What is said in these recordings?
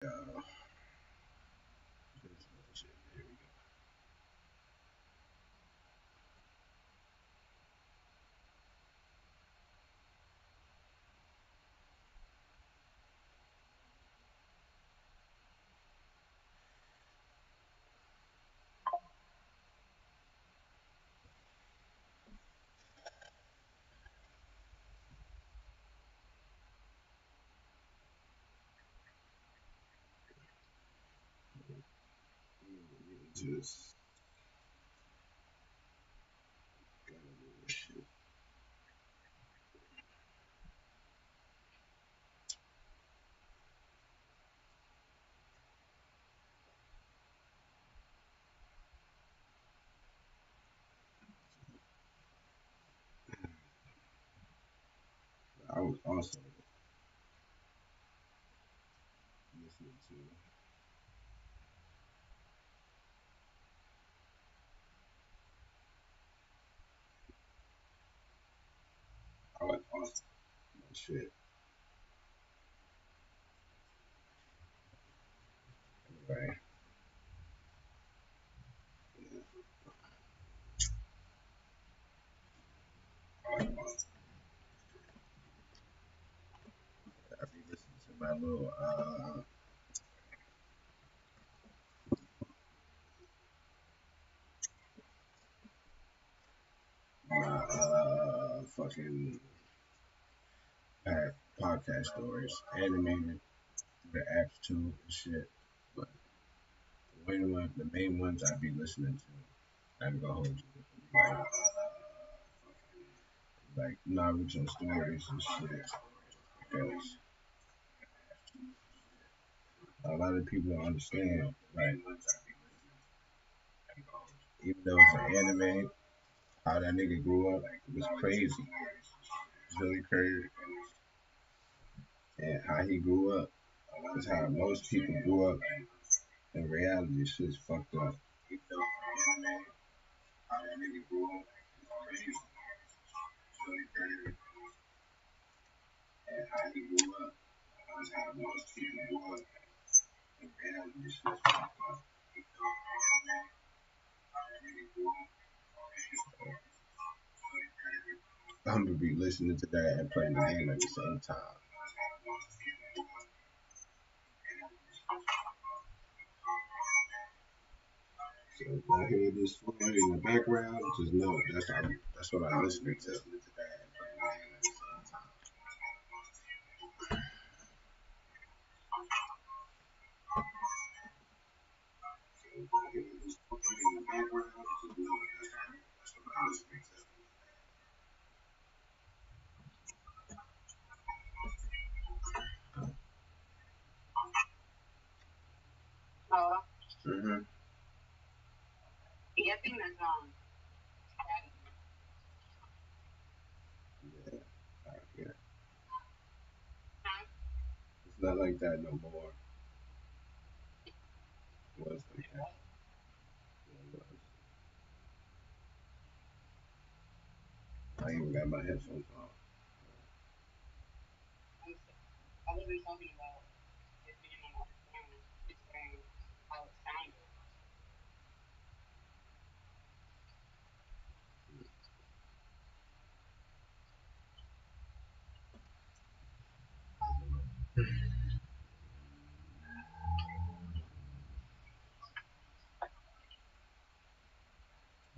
Uh, just gotta do this shit. I was also listening to. I was also shit. Anyway, yeah, I be listening to my little my fucking podcast stories, animated through the apps too and shit. But the main ones I be listening to, I ain't gonna hold you. Like, like Naruto stories and shit. Because a lot of people don't understand, like, even though it's an anime, how that nigga grew up was crazy. It's really crazy. And how he grew up is how most people grew up in reality. Shit's fucked up. Even though it's an anime, how that nigga grew up was crazy. It's really crazy. And how he grew up is how most people grew up in reality. Shit's fucked up. Even though it's an anime, how that nigga grew up was crazy. I'm gonna be listening to that and playing the game at the same time. So if I hear this story in the background, just know that's what I'm listening to. So if I hear this story in the background, just know that's what I'm listening to. Mm-hmm. Yeah, yeah. It's not like that no more. It was like that. It was. I even got my headphones on.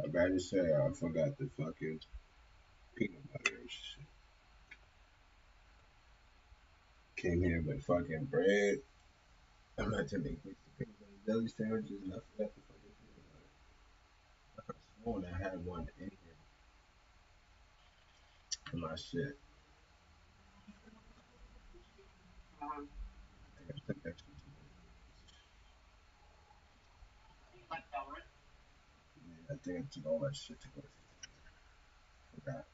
I better say I forgot the fucking peanut butter and shit. Came here with fucking bread. I'm not to make me some peanut butter jelly sandwiches and I forgot the fucking peanut butter. I could have sworn I had one in here in my shit. I think I took that shit to work. Yeah, I think I took all that shit to work. Forgot.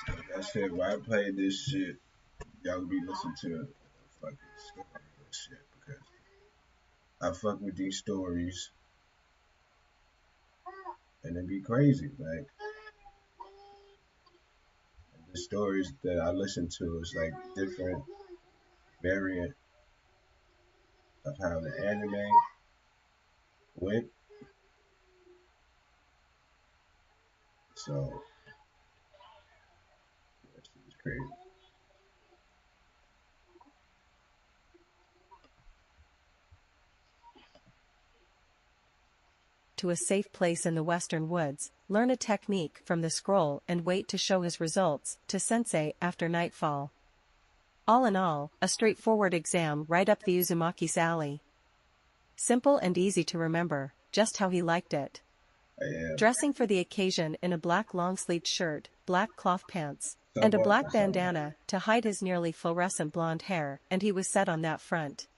Like I said, when I play this shit, y'all be listening to fucking stories and shit because I fuck with these stories and it be crazy. Like the stories that I listen to is like different variant of how the anime went. So that shit is crazy. To a safe place in the western woods, learn a technique from the scroll and wait to show his results to sensei after nightfall. All in all, a straightforward exam right up the Uzumaki's alley. Simple and easy to remember, just how he liked it. Dressing for the occasion in a black long-sleeved shirt, black cloth pants, and a black bandana to hide his nearly fluorescent blonde hair, and he was set on that front.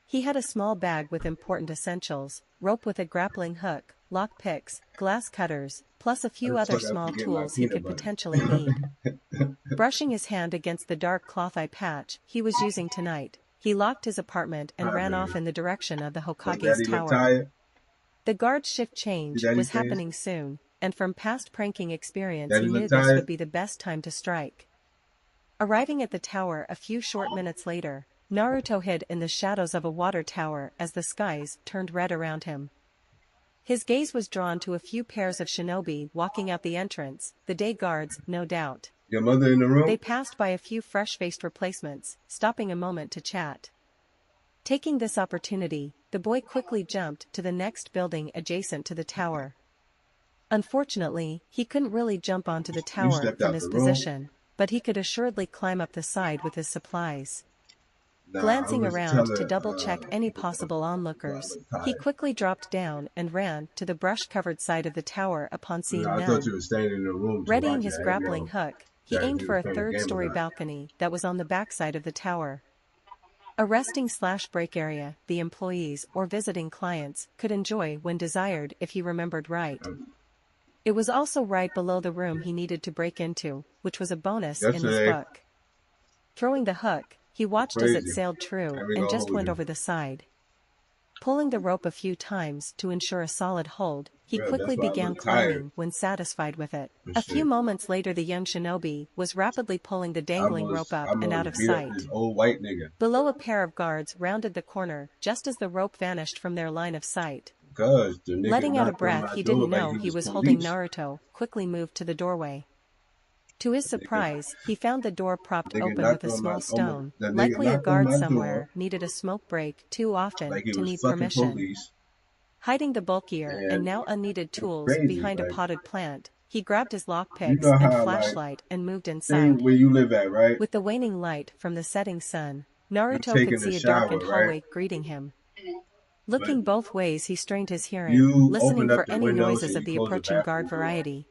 He had a small bag with important essentials, rope with a grappling hook, lock picks, glass cutters, plus a few other small tools he could potentially need. Brushing his hand against the dark cloth eye patch he was using tonight, he locked his apartment and ran off in the direction of the Hokage's tower. The guard's shift change was happening soon, and from past pranking experience he knew this would be the best time to strike. Arriving at the tower a few short minutes later, Naruto hid in the shadows of a water tower as the skies turned red around him. His gaze was drawn to a few pairs of shinobi walking out the entrance, the day guards, no doubt. Your mother in the room? They passed by a few fresh-faced replacements, stopping a moment to chat. Taking this opportunity, the boy quickly jumped to the next building adjacent to the tower. Unfortunately, he couldn't really jump onto the tower from his position, but he could assuredly climb up the side with his supplies. Glancing around to double-check any possible onlookers, he quickly dropped down and ran to the brush-covered side of the tower upon seeing none. Readying his grappling hook, he aimed for a third-story balcony that was on the backside of the tower. A resting/break area the employees or visiting clients could enjoy when desired if he remembered right. It was also right below the room he needed to break into, which was a bonus in his book. Throwing the hook, he watched as it sailed true and just went over the side. Pulling the rope a few times to ensure a solid hold, he quickly began climbing when satisfied with it. A few moments later the young shinobi was rapidly pulling the dangling rope up and out of sight. Below a pair of guards rounded the corner just as the rope vanished from their line of sight. Letting out a breath he didn't know he was holding, Naruto quickly moved to the doorway. To his surprise, he found the door propped open with a small stone. Likely a guard somewhere needed a smoke break too often to need permission. Hiding the bulkier and now unneeded tools behind a potted plant, he grabbed his lockpicks and flashlight and moved inside. With the waning light from the setting sun, Naruto could see a darkened hallway greeting him. Looking both ways he strained his hearing, listening for any noises of the approaching guard variety.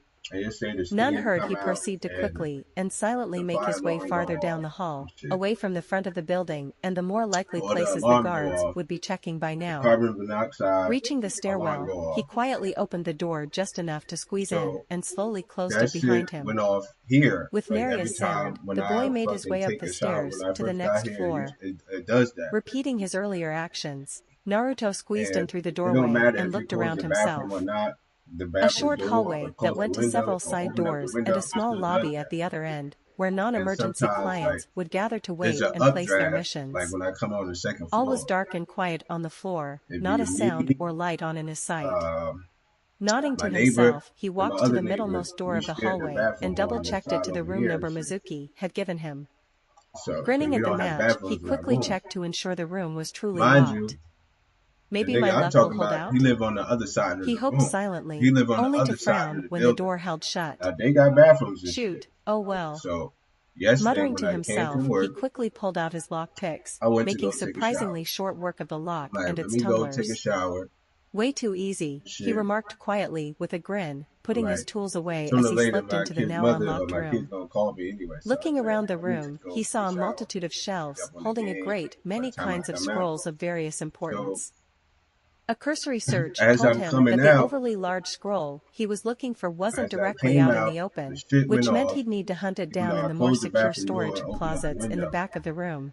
None heard, he proceeded to quickly and silently make his way farther down the hall, away from the front of the building and the more likely places the guards would be checking by now. Reaching the stairwell, he quietly opened the door just enough to squeeze in and slowly closed it behind him. With nary a sound, the boy made his way up the stairs to the next floor. Repeating his earlier actions, Naruto squeezed in through the doorway and looked around himself. A short hallway that went to several side doors and a small lobby at the other end, where non-emergency clients would gather to wait and place their missions. All was dark and quiet on the floor, not a sound or light on in his sight. Nodding to himself, he walked to the middlemost door of the hallway and double-checked it to the room number Mizuki had given him. Grinning at the match, he quickly checked to ensure the room was truly locked. Maybe my luck will hold out? He hoped silently, only to frown when the door held shut. They got bathrooms and Shoot, shit. oh well. So, yesterday Muttering to when I himself, came from work, he quickly pulled out his lock picks, I went to making go take a surprisingly short work of the lock like, and let its me go take a tumblers. shower. Way too easy, he Shit. remarked quietly with a grin, putting his Like, tools away Sooner as or he later, slipped my into the kid's now mother or unlocked my kid's room. gonna call me anyway. So Looking I said, around the I need to room, go he take saw a shower. multitude of shelves Jump on the holding a game. great By the many time I kinds of come out. scrolls of various importance. A cursory search As told I'm him coming that the out, overly large scroll he was looking for wasn't as I directly came out in out, the the open, shit which went meant off. he'd need to hunt it You down know, in I the more closed the secure bathroom door storage and opened up the closets in the window. back of the room.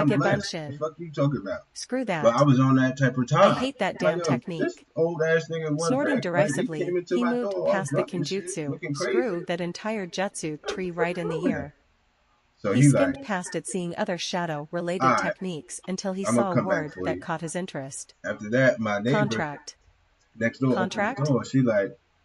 I'm blessed. Vagabundshin. The fuck you talking about? Screw But I that. was on that type of I time. hate that Like, damn yo, this technique. old ass nigga one Snorting back. Like, he came derisively, into he my moved door all past the drunk and shit, Kinjutsu, looking crazy. screw that entire Jutsu What the tree fuck right in wrong the with him? ear. So He he like, skimmed past it seeing other shadow-related alright, techniques until he I'm gonna saw a come back word for that you. caught his interest. After that, my neighbor Contract. next door opened the Contract? door. She like,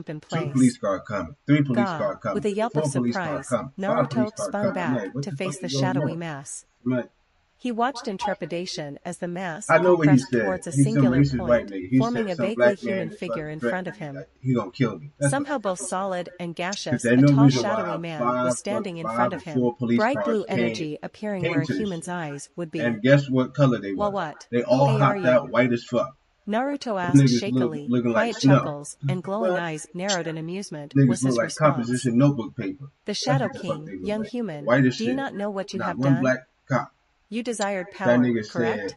jump in 2 police place. cars coming. 3 police Gah! cars coming. With a yelp 4 of police cars surprise, coming. 5 police Naruto cars spun coming. I'm back like, what to the face fuck the is going shadowy on? mass. I'm like, He watched in trepidation as the mass I know what he compressed said. towards a He's some singular racist white point, nigga. He forming said a some vaguely black man human is figure fucking in front threatening of me. him. Like, he gonna kill me. That's what Somehow the fuck both he said. solid and Because gaseous, there's a no tall reason shadowy why man was standing in front five or of 4 him, police bright cars blue energy appearing where came a to this human's shit. eyes would be. And guess what color they Well, was? what? They Who all are hopped you? out white as fuck. Naruto Them asked niggas shakily, looking like quiet snow. chuckles and glowing What? eyes narrowed in amusement, Niggas was look his like response. composition notebook paper. The That's Shadow what the fuck King, they look young like. human, White as do you shit. not know what you Not have one done? black cop. You desired That power, nigga said, correct?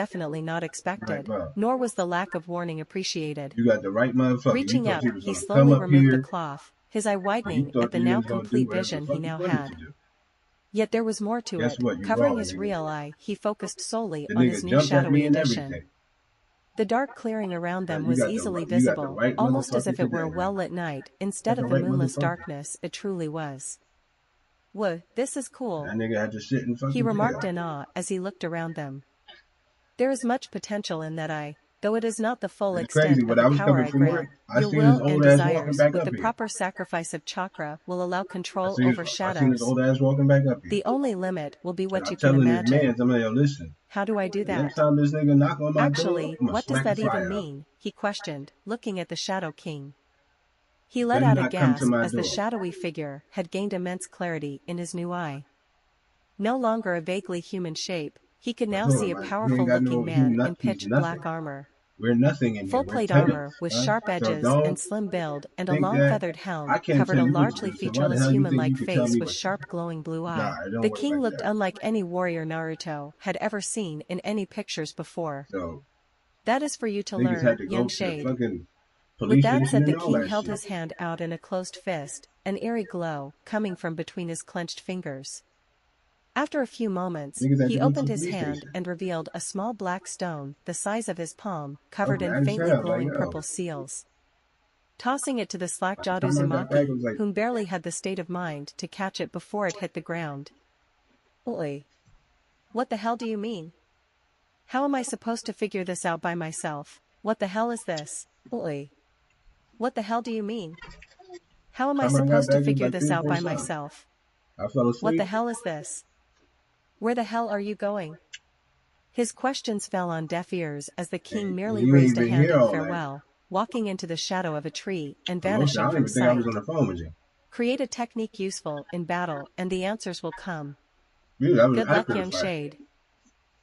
definitely not Like, expected, bro, nor was the lack of warning appreciated. you got the right motherfucker. You Reaching thought up, he was he gonna come slowly up removed the here. cloth, his eye You widening at thought the that he now was gonna do complete whatever the vision he fuck he now wanted to had. do. Yet there was more to Guess it. what? You Covering wrong, his nigga. real eye, he focused solely The on his nigga new jumped at me shadowy and addition. everything. The dark clearing around them You was got easily you got the visible, right almost as motherfucker if it were a today. well-lit night, instead Got the of the right moonless motherfucker. darkness it truly was. "Whoa, this is cool," That nigga had to sit in he fucking remarked jail. in awe as he looked around them. "There is much potential in that eye, though it is not the full It's crazy. extent of When the I was power coming I from work, grant. I Your seen this will and old ass walking desires, back with up the here. proper sacrifice of chakra, will allow control I over seen this shadows. old ass walking back up here. The only limit will be And what I'm you can telling this man, imagine." I'm like, yo, listen. "How do I do The next that?" time this nigga knock on my door, "Actually, I'm gonna what does smack the that even fire out. mean?" he questioned, looking at the Shadow King. He let Better out a not come to gasp my as the door. shadowy figure had gained immense clarity in his new eye. No longer a vaguely human shape, he could I now told see him, a like, he ain't got powerful-looking no, man in he's pitch nothing. black armor. We're nothing in here. We're Full-plate Titans, armor with huh? sharp So edges don't and slim build, and a think long that feathered helm I can't covered tell a you what to largely do. So why the featureless hell you think you human-like can tell face me with what to do? sharp glowing blue eye. Nah, it don't The work king like looked that. unlike any warrior Naruto had ever seen in any pictures before. So "That is for you to niggas had learn, to young go to the shade." fucking With police that station said, the and all king that held shit. his hand out in a closed fist, an eerie glow coming from between his clenched fingers. After a few moments, Niggas had to he go to opened the his police hand station. and revealed a small black stone the size of his palm, I was covered in mad as faintly hell. Like, glowing yo, purple seals. Tossing it to the by the slack-jawed time I got back, it Uzumaki, was like, whom barely had the state of mind to catch it before it hit the ground. "Oi. What the hell do you mean? How am I supposed to figure this out by myself? What the hell is this? Oi. What the hell do you mean? How am I time I got supposed to back, it was figure like this 3 or out 4 by something. myself? I fell What the asleep. hell is this? Where the hell are you going?" His questions fell on deaf ears as the king And merely you ain't raised a been hand here in all night. farewell, walking into the shadow of a tree and And most, I vanishing don't from even think I was on sight. the phone with you. "Create a technique useful in battle and the answers will come. Dude, that was Good luck, after the young fact. shade.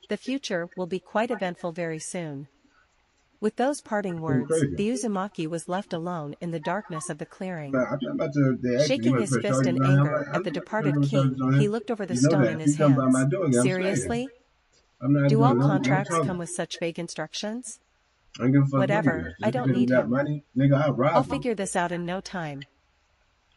The future will be quite eventful very soon." With those parting Pretty words, crazy. the Uzumaki was left alone in the darkness of the clearing. I'm about to, they asked me, you Shaking want to his press fist charges in on him? anger I'm at the not putting departed no charges king, on he him. looked over the You know stone that. in If he his come by my hands. door again, I'm smacking him. "Seriously? I'm not Do doing all no contracts talking. come with such vague instructions?" I don't give a fuck what he "Whatever, does. I Just don't because you need got him. money, nigga, I'll I'll rob you. figure this out in no time."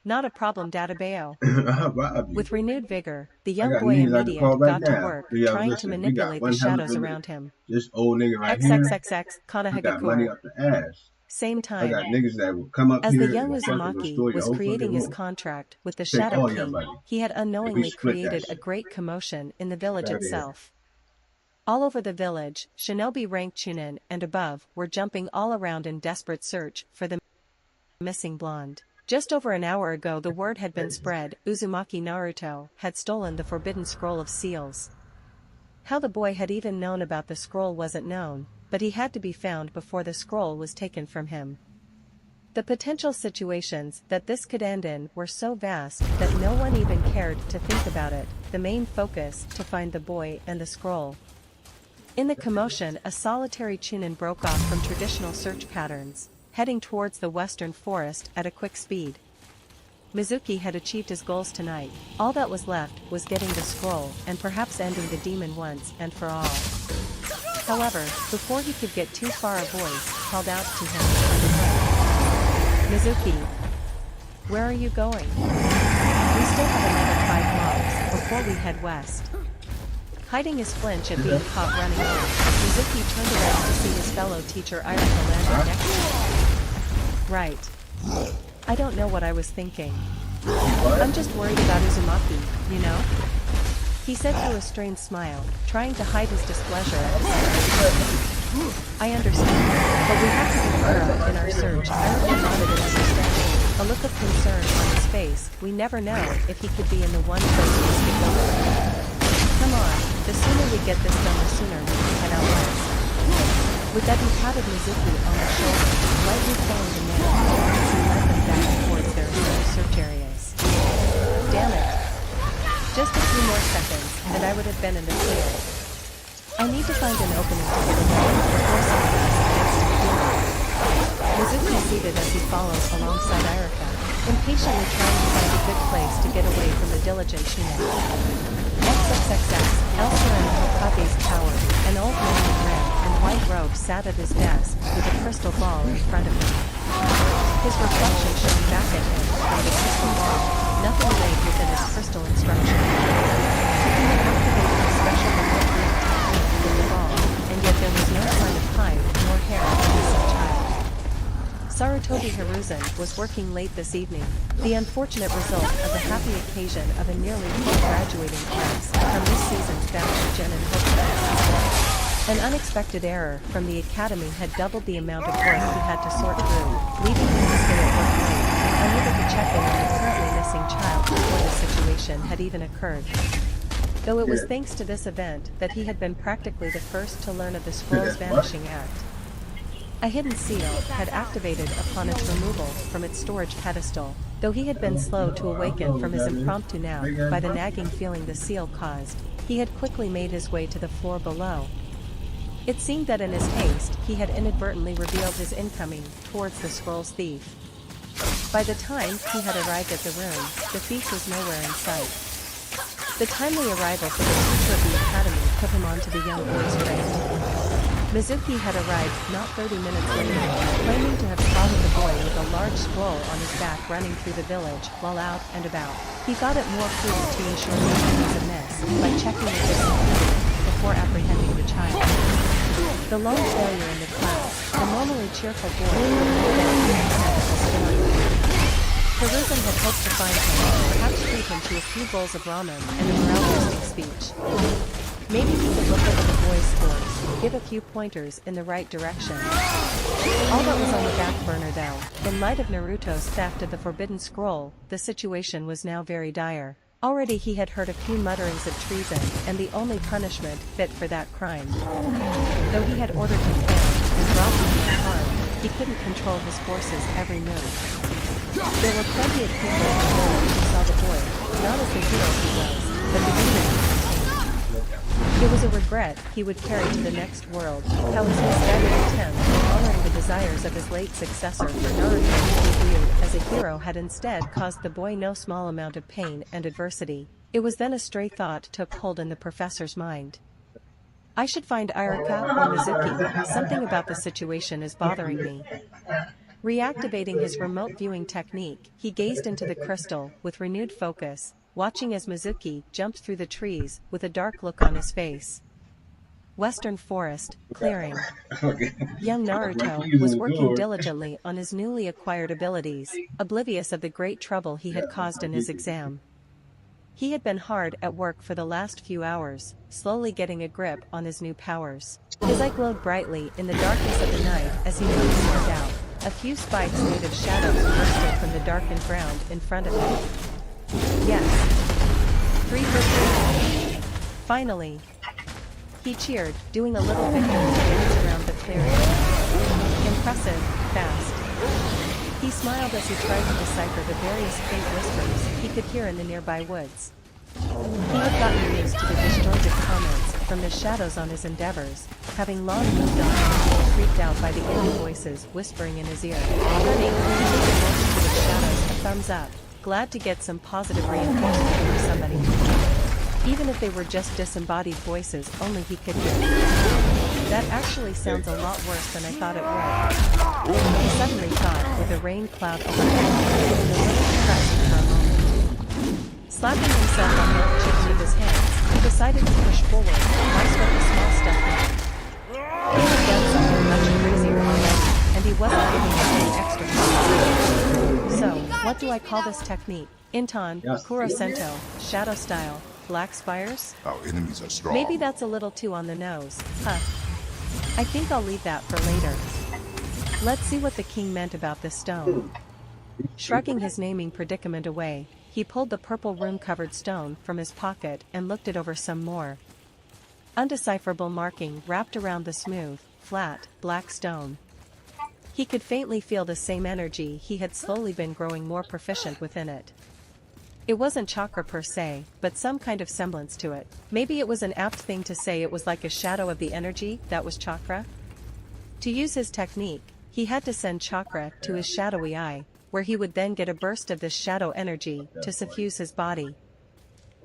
"Not a problem, Databeo." I'll rob you. With renewed vigor, the I young got boy niggas I can call immediate right got to now. work, Yo, trying to listen, we got manipulate the one hell of shadows a around lick. him. This old nigga right here, XXXX, he got money Kanahagakur. up the ass. Same I time. got niggas that will come up As the here young and fucking Uzumaki restore your was whole fucking creating his room. contract with the Take Shadow all your King, money. he had And we unknowingly split that created a shit. great commotion in the village Out of here. itself. All over the village, shinobi ranked chunin and above were jumping all around in desperate search for the missing blonde. Just over an hour ago the word had been spread, Uzumaki Naruto had stolen the forbidden scroll of seals. How the boy had even known about the scroll wasn't known, but he had to be found before the scroll was taken from him. The potential situations that this could end in were so vast that no one even cared to think about it, the main focus to find the boy and the scroll. In the commotion, a solitary chunin broke off from traditional search patterns, heading towards the western forest at a quick speed. Mizuki had achieved his goals tonight. All that was left was getting the scroll and perhaps ending the demon once and for all. However, before he could get too far, a voice called out to him from behind. "Mizuki, where are you going? We still have another 5 blocks before we head west." Hiding his flinch at being caught running off, Mizuki turned around to see his fellow teacher Irika landing next to him. "Right. I don't know what I was thinking. I'm just worried about Uzumaki, you know?" he said through a strained smile, trying to hide his displeasure at the sight. "I understand, but we have to be thorough in our search." Irika nodded in understanding, a look of concern on his face. "We never know if he could be in the one place we skipped over. Come on, the sooner we get this done, the sooner we can head out west." With that, he patted Mizuki on the shoulder, lightly pulling the man as he led them back towards their search areas. "Damn it. Just a few more seconds, and I would have been in the clear. I need to find an opening to get away before someone else gets to the field." Mizuki seated as he follows alongside Irika, impatiently trying to find a good place to get away from the diligent chunin. XXXX, elsewhere in Hokage's tower, an old man in red and white robe sat at his desk with a crystal ball in front of him. His reflection shone back at him from the crystal ball, nothing laid within his crystal instruction. He can activate a special remote link with the ball, and yet there was no sign of hide nor hair of the missing child. Sarutobi Hiruzen was working late this evening, the unfortunate result of the happy occasion of a nearly full graduating class from this season's batch of Genin Hokuto. An unexpected error from the academy had doubled the amount of work he had to sort through, leaving him to stay at work late and unable to check in on the currently missing child before the situation had even occurred. Though it was thanks to this event that he had been practically the first to learn of the scroll's vanishing act. A hidden seal had activated upon its removal from its storage pedestal, though he had been slow to awaken from his impromptu nap by the nagging feeling the seal caused. He had quickly made his way to the floor below. It seemed that in his haste he had inadvertently revealed his incoming towards the scroll's thief. By the time he had arrived at the room, the thief was nowhere in sight. The timely arrival for the teacher of the academy put him onto the young boy's trail. Mizuki had arrived not 30 minutes later, claiming to have spotted the boy with a large scroll on his back running through the village while out and about. He thought it more prudent to ensure nothing was amiss by checking if this included before apprehending the child. The lone failure in the class, the normally cheerful boy would have been upset at this story. Hiruzen had hoped to find him, perhaps treat him to a few bowls of ramen and a morale-boosting speech. Maybe he could look over the boy's scores, give a few pointers in the right direction. All that was on the back burner though. In light of Naruto's theft of the Forbidden Scroll, the situation was now very dire. Already he had heard a few mutterings of treason and the only punishment fit for that crime. Though he had ordered him found and brought him to the farm, he couldn't control his forces' every move. There were plenty of people in the village who saw the boy, not as the hero he was, but the demon he contained. It was a regret he would carry to the next world, how his misguided attempt at honoring the desires of his late successor for Naruto to be viewed as a hero had instead caused the boy no small amount of pain and adversity. It was then a stray thought took hold in the professor's mind. I should find Iruka or Mizuki, something about the situation is bothering me. Reactivating his remote viewing technique, he gazed into the crystal with renewed focus, watching as Mizuki jumped through the trees with a dark look on his face. Western Forest, clearing. Young Naruto was working diligently on his newly acquired abilities, oblivious of the great trouble he had caused in his exam. He had been hard at work for the last few hours, slowly getting a grip on his new powers. His eye glowed brightly in the darkness of the night as he looked far out. A few spikes made of shadows bursted from the darkened ground in front of him. Yes. 3 for 3. Finally. He cheered, doing a little victory dance around the clearing. Impressive, fast. He smiled as he tried to decipher the various faint whispers he could hear in the nearby woods. He had gotten used to the disjointed comments from the shadows on his endeavors, having long moved on from being freaked out by the eerie voices whispering in his ear. Turning, he gave the multitude of shadows a thumbs up, glad to get some positive reinforcement from somebody. Even if they were just disembodied voices only he could hear. That actually sounds a lot worse than I thought it would. He suddenly thought with a rain cloud overhead, feeling a little depressed for a moment. Slapping himself on the cheeks with his hands, he decided to push forward, nice with a small step back. He had done something much crazier already, and he wasn't giving it any extra credit. So, what do I call this technique? Inton, Kurosento, Shadow Style, Black Spires? Our enemies are strong. Maybe that's a little too on the nose, huh? I think I'll leave that for later. Let's see what the king meant about this stone. Shrugging his naming predicament away, he pulled the purple rune-covered stone from his pocket and looked it over some more. Undecipherable marking wrapped around the smooth, flat, black stone. He could faintly feel the same energy he had slowly been growing more proficient within it. It wasn't chakra per se, but some kind of semblance to it. Maybe it was an apt thing to say it was like a shadow of the energy that was chakra? To use his technique, he had to send chakra to his shadowy eye, where he would then get a burst of this shadow energy to suffuse his body.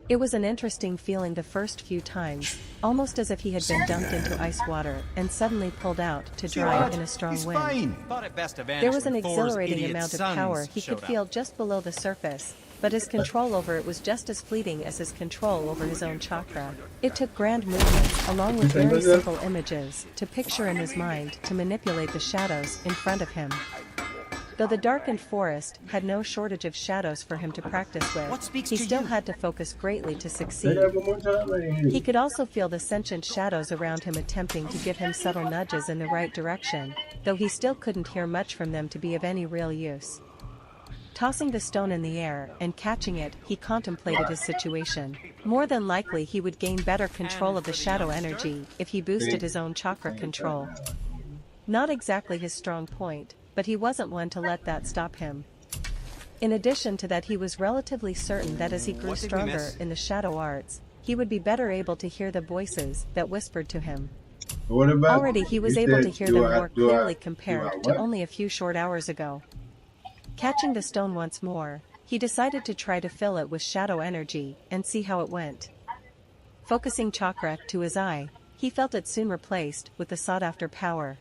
It was an interesting feeling the first few times, almost as if he had been dumped into ice water and suddenly pulled out to dry in a strong wind. There was an exhilarating amount of power he could feel just below the surface, but his control over it was just as fleeting as his control over his own chakra. It took grand movements, along with very simple images, to picture in his mind to manipulate the shadows in front of him. Though the darkened forest had no shortage of shadows for him to practice with, he still had to focus greatly to succeed. He could also feel the sentient shadows around him attempting to give him subtle nudges in the right direction, though he still couldn't hear much from them to be of any real use. Tossing the stone in the air and catching it, he contemplated his situation. More than likely he would gain better control of the shadow energy if he boosted his own chakra control. Not exactly his strong point, but he wasn't one to let that stop him. In addition to that, he was relatively certain that as he grew stronger in the shadow arts, he would be better able to hear the voices that whispered to him. Already he was able to hear them more clearly compared to only a few short hours ago. Catching the stone once more, he decided to try to fill it with shadow energy and see how it went. Focusing chakra to his eye, he felt it soon replaced with the sought-after power.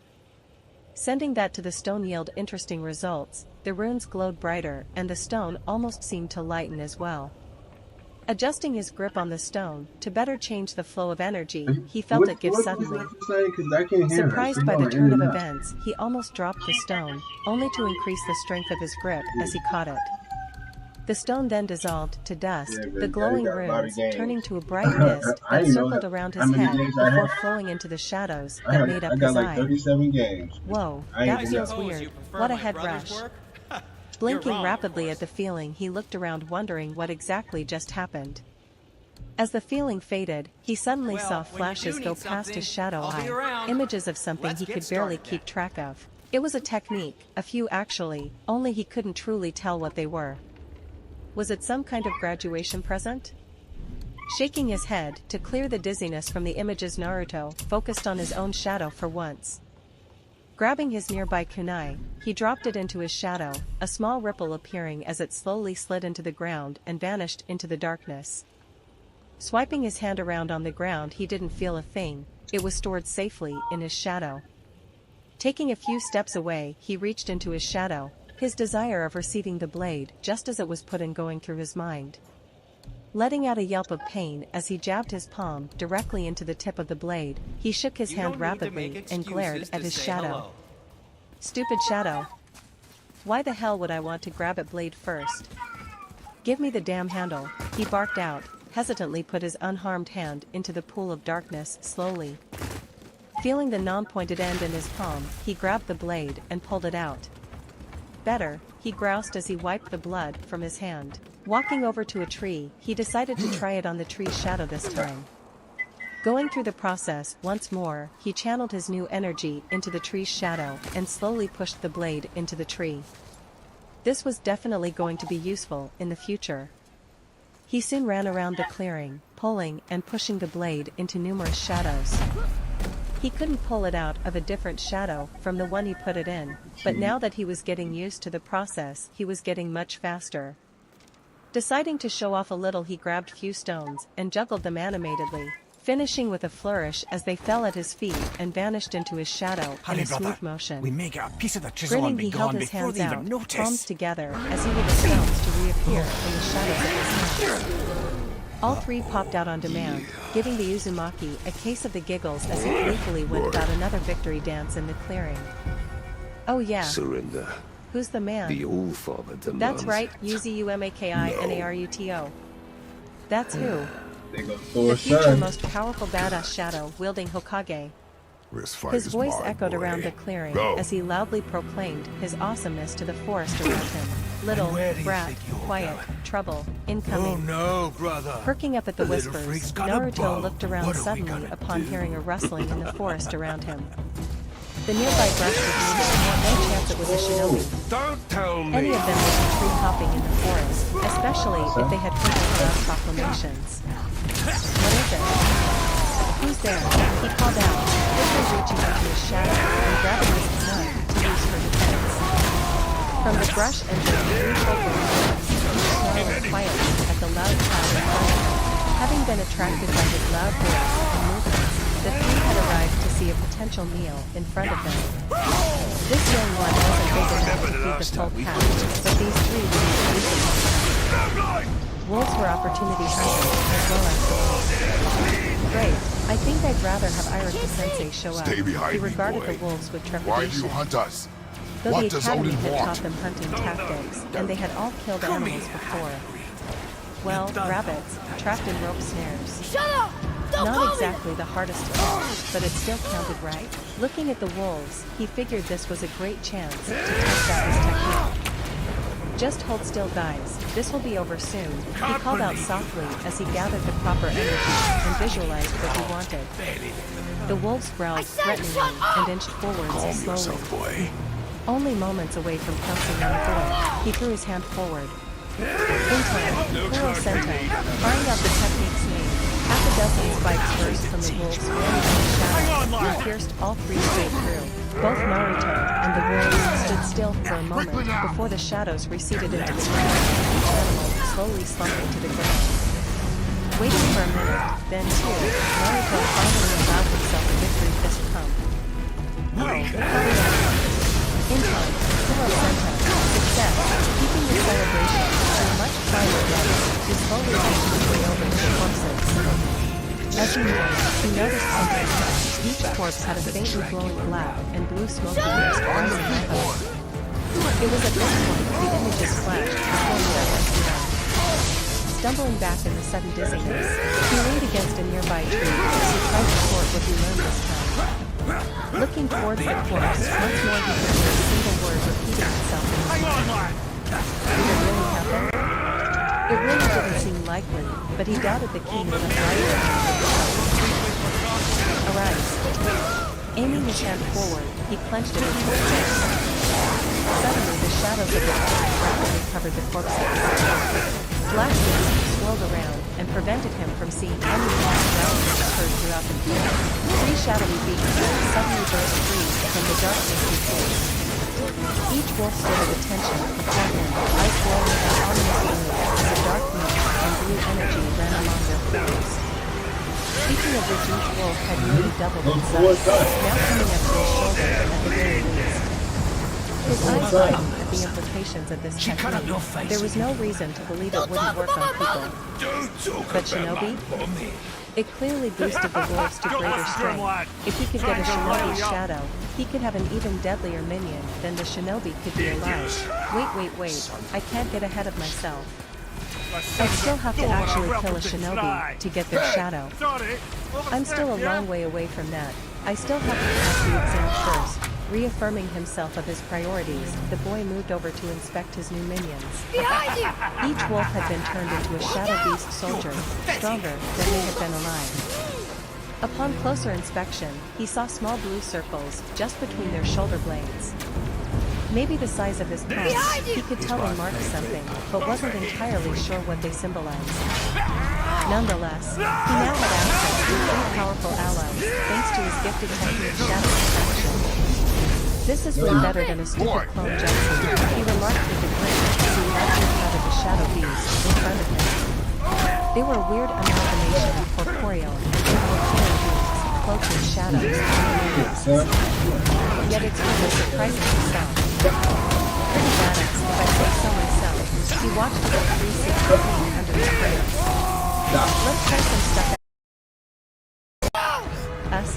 Sending that to the stone yielded interesting results. The runes glowed brighter and the stone almost seemed to lighten as well. Adjusting his grip on the stone to better change the flow of energy, he felt it give suddenly. Surprised by the turn of events, he almost dropped the stone, only to increase the strength of his grip as he caught it. The stone then dissolved to dust, the glowing runes turning to a bright mist that circled around his head before flowing into the shadows that made up his eye. Whoa, that feels weird. What a head rush. Blinking rapidly at the feeling, he looked around wondering what exactly just happened. As the feeling faded, he suddenly saw flashes go past his shadow eye, images of something he could barely keep track of. It was a technique, a few actually, only he couldn't truly tell what they were. Was it some kind of graduation present? Shaking his head to clear the dizziness from the images, Naruto focused on his own shadow for once. Grabbing his nearby kunai, he dropped it into his shadow, a small ripple appearing as it slowly slid into the ground and vanished into the darkness. Swiping his hand around on the ground, he didn't feel a thing, it was stored safely in his shadow. Taking a few steps away, he reached into his shadow, his desire of receiving the blade just as it was put in going through his mind. Letting out a yelp of pain as he jabbed his palm directly into the tip of the blade, he shook his hand rapidly and glared at his shadow. Hello. Stupid shadow. Why the hell would I want to grab at blade first? Give me the damn handle, he barked out, hesitantly put his unharmed hand into the pool of darkness slowly. Feeling the non-pointed end in his palm, he grabbed the blade and pulled it out. Better, he groused as he wiped the blood from his hand. Walking over to a tree, he decided to try it on the tree's shadow this time. Going through the process once more, he channeled his new energy into the tree's shadow and slowly pushed the blade into the tree. This was definitely going to be useful in the future. He soon ran around the clearing, pulling and pushing the blade into numerous shadows. He couldn't pull it out of a different shadow from the one he put it in, but now that he was getting used to the process, he was getting much faster. Deciding to show off a little, he grabbed few stones and juggled them animatedly, finishing with a flourish as they fell at his feet and vanished into his shadow in a smooth motion. We make a piece of the chisel Grinning, and be he held gone his before hands they out, even notice. palms together, as he would the stones to reappear in the shadows of his hands. All three popped out on demand, giving the Uzumaki a case of the giggles as he gleefully went about another victory dance in the clearing. Oh yeah. Surrender. Who's the man? The All-Father demands. That's right, Uzumaki-Naruto. That's who. The future most powerful badass shadow-wielding Hokage. His voice echoed around the clearing as he loudly proclaimed his awesomeness to the forest around him. Little, brat, quiet, trouble, incoming. Oh no, brother. Perking up at the Little whispers, freak's got a Naruto bow. looked around What are we suddenly gonna upon do? hearing a rustling in the forest around him. The nearby brush was moving, no chance it was a shinobi. Don't tell me. Any of them would be tree hopping in the forest, especially if they had heard the loud proclamations. What is it? Who's there? He called out, quickly reaching into his shadow and grabbing his gun to use for defense. From the brush entered three children, snarling quietly at the loud crowd in front of him. Having been attracted by his loud voice and movements, the three had arrived to see a potential meal in front of them. This young one wasn't big enough to feed the full pack, but these three would eat easily. Wolves were opportunity hunters as well as the wolves. Great. I think I'd rather have Irika-sensei show up. Stay behind He me, regarded boy. the wolves with Why do trepidation. you hunt us? Though What the does academy Odin had want? taught them hunting tactics, and they had all killed animals before. Well, rabbits, trapped in rope snares. Shut up! Don't Not call exactly the hardest to catch, but it still counted, right? Looking at the wolves, he figured this was a great chance to test out his technique. Just hold still, guys, this will be over soon, he called out softly as he gathered the proper energy and visualized what he wanted. The wolves growled threateningly and inched forwards Calm slowly. yourself, boy. Only moments away from pouncing on the boy, he threw his hand forward. In time, Kuro Sento, firing out the technique's name, half a dozen spikes burst from the wolves' wing shadow and pierced all three straight through. Both Naruto and the wolves stood still for a moment before the shadows receded into the ground and each animal slowly slumped into the ground. Waiting for a minute, then two, Naruto finally allowed himself a victory fist pump. In time, Kuro Sento, success, keeping the celebration to a much quieter level, he slowly edged his way over to the corpses. As he moved, he noticed something. Each corpse had a faintly glowing black and blue smoky mist rising out of it. It was at this point the images flashed before he once again. Stumbling back in the sudden dizziness, he leaned against a nearby tree as he tried to sort what he learned this time. Looking towards the corpse, once more he could hear a single word repeating itself in his mind. Did it really happen? It really didn't seem likely, but he doubted the king would have lied to him. Arise. Aiming his hand forward, he clenched it into his fist. Suddenly the shadows of the corpse rapidly covered the corpses. Black mist swirled around and prevented him from seeing any loud growling that occurred throughout the field. Three shadowy beasts suddenly burst free from the darkness before. Each wolf stood at attention before him, eyes glowing and ominous blue as a dark mist and blue energy ran along their forms. Speaking of which, each wolf had nearly doubled in size, now coming up to his shoulder at the very least. His eyes widened at the implications of this technique. There was no reason to believe it wouldn't work on people. But Shinobi? It clearly boosted the wolves to greater strength. If he could get a Shinobi's shadow, he could have an even deadlier minion than the Shinobi could be alive. Wait, I can't get ahead of myself. I still have to actually kill a Shinobi to get their shadow. I'm still a long way away from that. I still have to pass the exam first. Reaffirming himself of his priorities, the boy moved over to inspect his new minions. Behind you! Each wolf had been turned into a shadow beast soldier, stronger than they had been alive. Upon closer inspection, he saw small blue circles just between their shoulder blades. Maybe the size of his palms, he could tell they marked something, but wasn't entirely sure what they symbolized. Nonetheless, he now had access to three powerful allies, thanks to his gifted technique Shadow Protection. This is way better than a stupid clone Jetson, he remarked with a grin as he lightly patted the shadow beast in front of him. They were a weird amalgamation of corporeal and incorporeal beings, cloaked in shadows and masks. Yet it's really surprisingly soft. Pretty badass, if I say so myself. He watched the 360 clean under his frames. Let's try some stuff out. Us?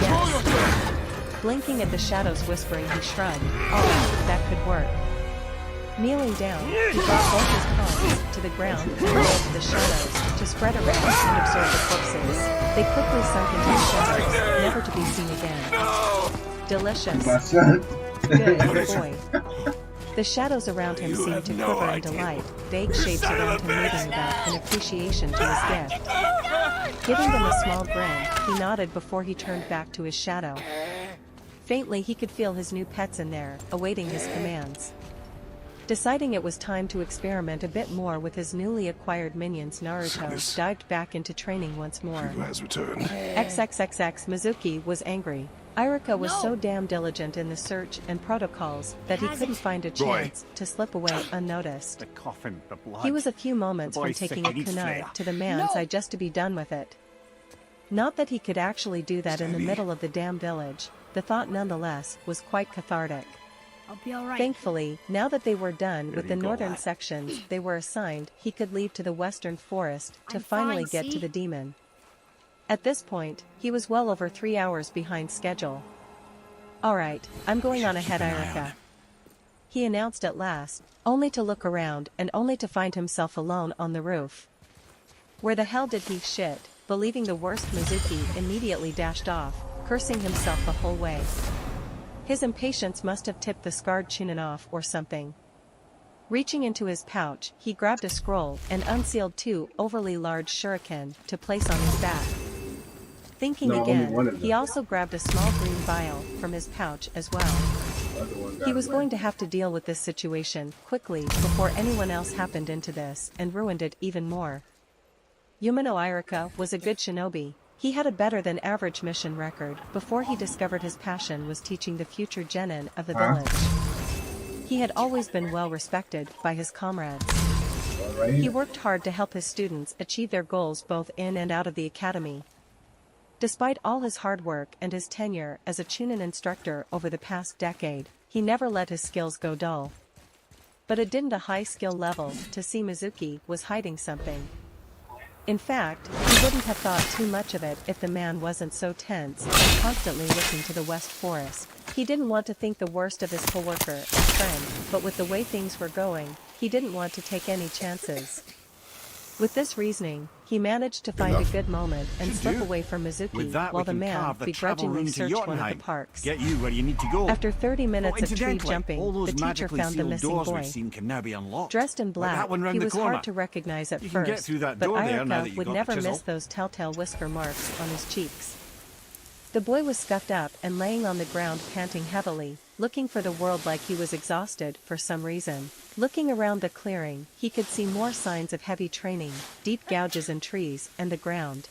Yes. Blinking at the shadows whispering, he shrugged. Oh, that could work. Kneeling down, he brought both his palms to the ground and rolled the shadows to spread around and absorb the corpses. They quickly sunk into the shadows, never to be seen again. Delicious. Good boy. The shadows around him seemed to quiver in delight, vague shapes around him moving about in appreciation to his gift. Giving them a small grin, he nodded before he turned back to his shadow. Faintly he could feel his new pets in there, awaiting his commands. Deciding it was time to experiment a bit more with his newly acquired minions, Naruto dived back into training once more. Who has returned? XXXX Mizuki was angry. Irika was so damn diligent in the search and protocols that he couldn't find a chance to slip away unnoticed. The coffin, the blood. He was a few moments from boy's taking a sick, he needs kunai flair. to the man's eye just to be done with it. Not that he could actually do that in the middle of the damn village, the thought nonetheless was quite cathartic. I'll be alright. Thankfully, now that they were done with the northern sections they were assigned, he could leave to the western forest to I'm finally fine, get to see? the demon. At this point, he was well over 3 hours behind schedule. Alright, I'm going on ahead, Irika, he announced at last, only to look around and only to find himself alone on the roof. Where the hell did he shit? Believing the worst, Mizuki immediately dashed off, cursing himself the whole way. His impatience must have tipped the scarred chillin off or something. Reaching into his pouch, he grabbed a scroll and unsealed 2 overly large shuriken to place on his back. Thinking again, he also grabbed a small green vial from his pouch as well. He was going to have to deal with this situation quickly before anyone else happened into this and ruined it even more. Yumino Irika was a good shinobi. He had a better than average mission record before he discovered his passion was teaching the future genin of the village. He had always been well respected by his comrades. He worked hard to help his students achieve their goals both in and out of the academy. Despite all his hard work and his tenure as a chunin instructor over the past decade, he never let his skills go dull. But it didn't a high skill level to see Mizuki was hiding something. In fact, he wouldn't have thought too much of it if the man wasn't so tense and constantly looking to the west forest. He didn't want to think the worst of his coworker and friend, but with the way things were going, he didn't want to take any chances. With this reasoning, he managed to find a good moment and slip away from Mizuki while the man begrudgingly searched one of the parks. Get you where you need to go. After 30 minutes of tree jumping, all those the teacher found the missing doors boy. we've seen can now be unlocked. Dressed in black, that one round he the was corner. hard to recognize at You can get first, through that but door there now that Irika you've would got never the chisel. miss those telltale whisker marks on his cheeks. The boy was scuffed up and laying on the ground panting heavily, looking for the world like he was exhausted for some reason. Looking around the clearing, he could see more signs of heavy training, deep gouges in trees and the ground.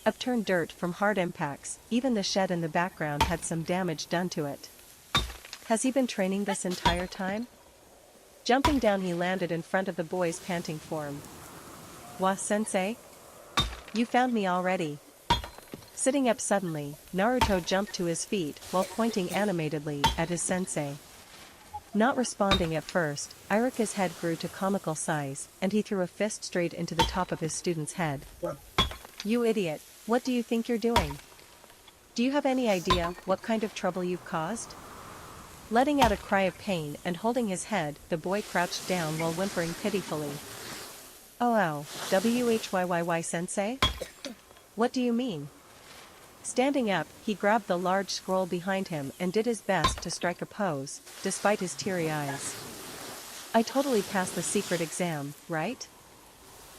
Upturned dirt from hard impacts, even the shed in the background had some damage done to it. Has he been training this entire time? Jumping down, he landed in front of the boy's panting form. Wa-sensei? You found me already. Sitting up suddenly, Naruto jumped to his feet while pointing animatedly at his sensei. Not responding at first, Irika's head grew to comical size, and he threw a fist straight into the top of his student's head. You idiot, what do you think you're doing? Do you have any idea what kind of trouble you've caused? Letting out a cry of pain and holding his head, the boy crouched down while whimpering pitifully. Oh, whyy sensei? What do you mean? Standing up, he grabbed the large scroll behind him and did his best to strike a pose, despite his teary eyes. I totally passed the secret exam, right?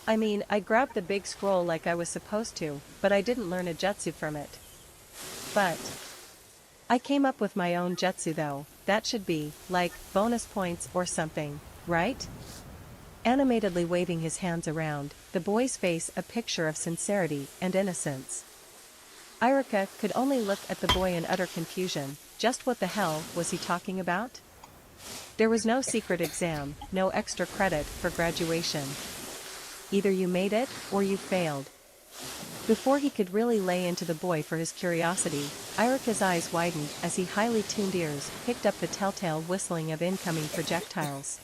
I mean, I grabbed the big scroll like I was supposed to, but I didn't learn a jutsu from it. But I came up with my own jutsu though, that should be, like, bonus points or something, right? Animatedly waving his hands around, the boy's face a picture of sincerity and innocence. Irika could only look at the boy in utter confusion. Just what the hell was he talking about? There was no secret exam, no extra credit for graduation. Either you made it, or you failed. Before he could really lay into the boy for his curiosity, Irika's eyes widened as he highly tuned ears picked up the telltale whistling of incoming projectiles.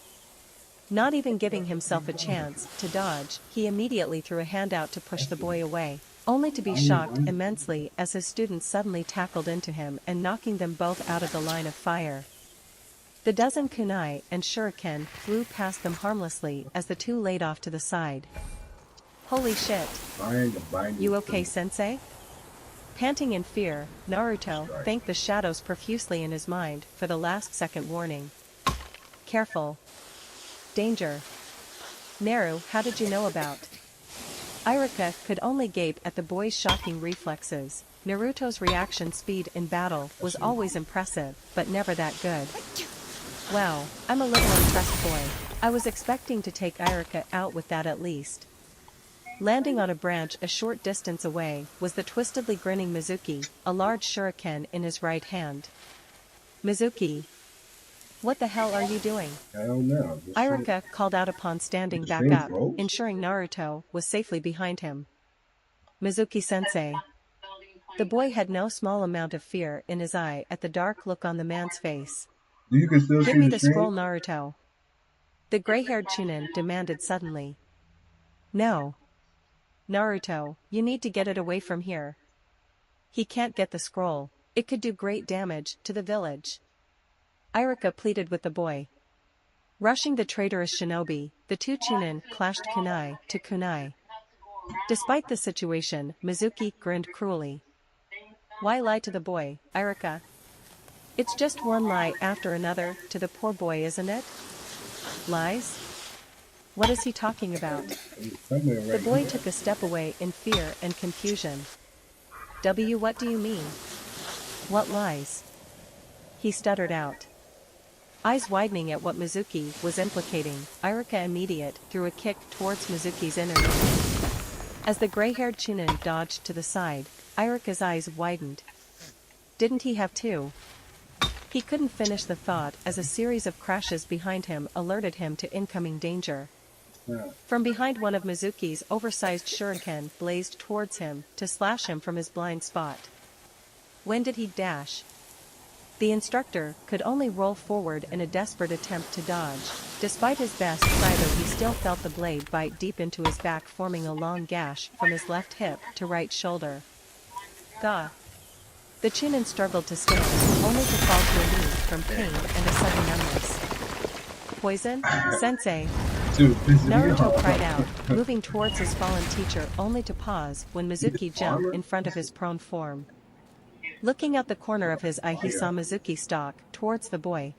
Not even giving himself a chance to dodge, he immediately threw a hand out to push the boy away, only to be shocked immensely as his students suddenly tackled into him and knocking them both out of the line of fire. The dozen kunai and shuriken flew past them harmlessly as the two laid off to the side. Holy shit! You okay, sensei? Panting in fear, Naruto thanked the shadows profusely in his mind for the last-second warning. Careful. Danger. Naru, how did you know about? Irika could only gape at the boy's shocking reflexes. Naruto's reaction speed in battle was always impressive, but never that good. Wow, I'm a little impressed, boy. I was expecting to take Irika out with that at least. Landing on a branch a short distance away was the twistedly grinning Mizuki, a large shuriken in his right hand. Mizuki. What the hell are you doing? I don't know. Irika called out upon standing back up, ensuring Naruto was safely behind him. Mizuki-sensei. The boy had no small amount of fear in his eye at the dark look on the man's face. You can still Give see me the the scroll, train? Naruto. The gray-haired Chunin demanded suddenly. No. Naruto, you need to get it away from here. He can't get the scroll. It could do great damage to the village. Iruka pleaded with the boy. Rushing the traitorous shinobi, the two Chunin clashed kunai to kunai. Despite the situation, Mizuki grinned cruelly. Why lie to the boy, Iruka? It's just one lie after another to the poor boy, isn't it? Lies? What is he talking about? Somewhere The right boy here. took a step away in fear and confusion. What do you mean? What lies? He stuttered out. Eyes widening at what Mizuki was implicating, Iruka immediate threw a kick towards Mizuki's inner knee. As the gray-haired Chunin dodged to the side, Iruka's eyes widened. Didn't he have to? He couldn't finish the thought as a series of crashes behind him alerted him to incoming danger. Yeah. From behind, one of Mizuki's oversized shuriken blazed towards him to slash him from his blind spot. When did he dash? The instructor could only roll forward in a desperate attempt to dodge. Despite his best try though, he still felt the blade bite deep into his back, forming a long gash from his left hip to right shoulder. Gah! The Chunin struggled to stand, only to fall to a knee from pain and a sudden numbness. Poison? Sensei! Dude, this is Naruto cried out, moving towards his fallen teacher only to pause when Mizuki jumped in front of his prone form. Looking out the corner of his eye, he saw Mizuki stalk towards the boy.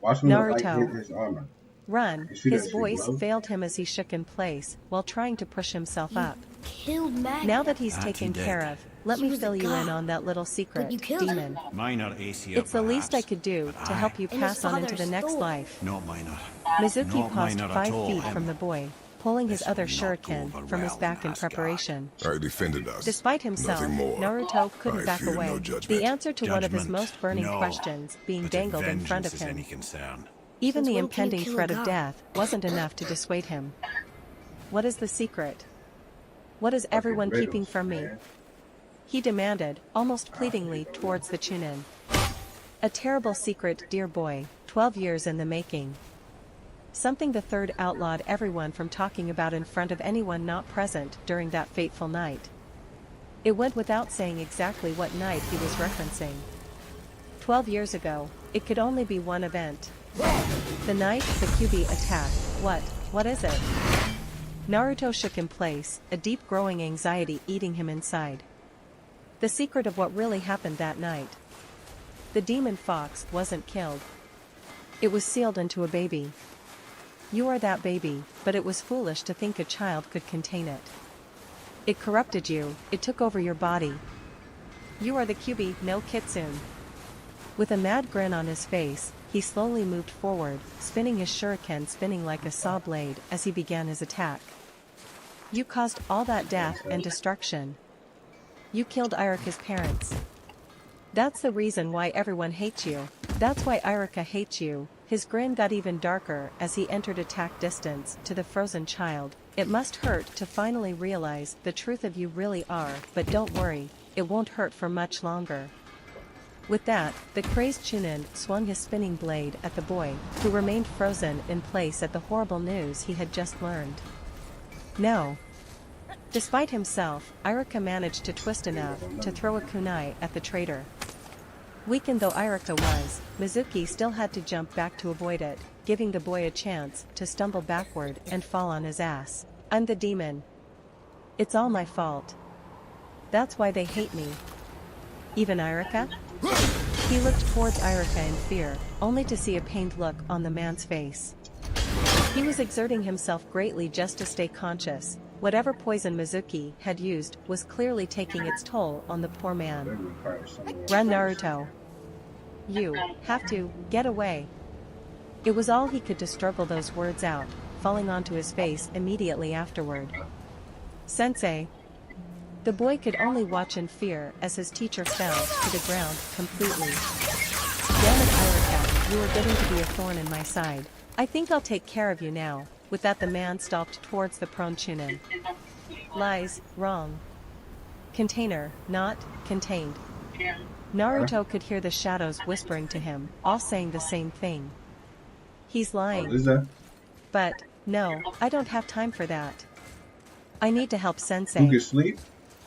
Watch when the light hit Naruto! his armor. Run! You see that His shit voice glow? failed him as he shook in place while trying to push himself up. Killed Magna. Now that he's Auntie taken dead. care of, let He me was fill a you in god, on that little secret, but you killed him. demon. Minor ACL. It's the least I perhaps, could do but to help you And pass his on into the father's next Thor. life. Not minor. Mizuki Not paused minor at 5 all, feet from Em. the boy, pulling his This other will not go shuriken over from his well back in in Asgard. preparation. I defended us. Despite himself, Nothing more. Naruto couldn't I back fear away, no judgment. the answer to one of his Judgment, most burning no. questions being But if dangled in front of vengeance is any him. concern, Even Since the when can you impending kill a threat of god? death wasn't enough to dissuade him. What is the secret? What is everyone Fucking keeping riddles, from me? man. He demanded, almost pleadingly towards the Chunin. A terrible secret, dear boy, 12 years in the making. Something the third outlawed everyone from talking about in front of anyone not present during that fateful night. It went without saying exactly what night he was referencing. 12 years ago, it could only be one event. The night the QB attacked. What is it? Naruto shook in place, a deep growing anxiety eating him inside. The secret of what really happened that night. The demon fox wasn't killed. It was sealed into a baby. You are that baby, but it was foolish to think a child could contain it. It corrupted you, it took over your body. You are the QB no Kitsune. With a mad grin on his face, he slowly moved forward, spinning his shuriken spinning like a saw blade as he began his attack. You caused all that death and destruction. You killed Iruka's parents. That's the reason why everyone hates you. That's why Iruka hates you. His grin got even darker as he entered attack distance to the frozen child. It must hurt to finally realize the truth of you really are, but don't worry, it won't hurt for much longer. With that, the crazed Chunin swung his spinning blade at the boy, who remained frozen in place at the horrible news he had just learned. No. Despite himself, Iruka managed to twist enough to throw a kunai at the traitor. Weakened though Iruka was, Mizuki still had to jump back to avoid it, giving the boy a chance to stumble backward and fall on his ass. I'm the demon. It's all my fault. That's why they hate me. Even Iruka? He looked towards Iruka in fear, only to see a pained look on the man's face. He was exerting himself greatly just to stay conscious. Whatever poison Mizuki had used was clearly taking its toll on the poor man. Run, Naruto. You have to get away. It was all he could to struggle those words out, falling onto his face immediately afterward. Sensei. The boy could only watch in fear as his teacher fell to the ground completely. Damn it, Iruka, you are getting to be a thorn in my side. I think I'll take care of you now. With that, the man stalked towards the prone Chunin. Lies, wrong. Container, not contained. Naruto could hear the shadows whispering to him, all saying the same thing. He's lying. What is that? But, no, I don't have time for that. I need to help You Sensei. can sleep?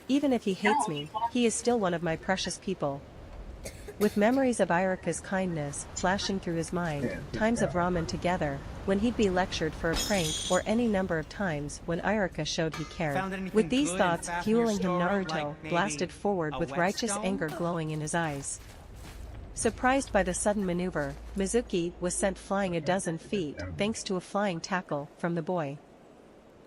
Even if he hates me, he is still one of my precious people. With memories of Irika's kindness flashing through his mind, times of ramen together, when he'd be lectured for a prank or any number of times when Irika showed he cared. With these thoughts fueling him, Naruto blasted forward with righteous anger glowing in his eyes. Surprised by the sudden maneuver, Mizuki was sent flying a dozen feet thanks to a flying tackle from the boy.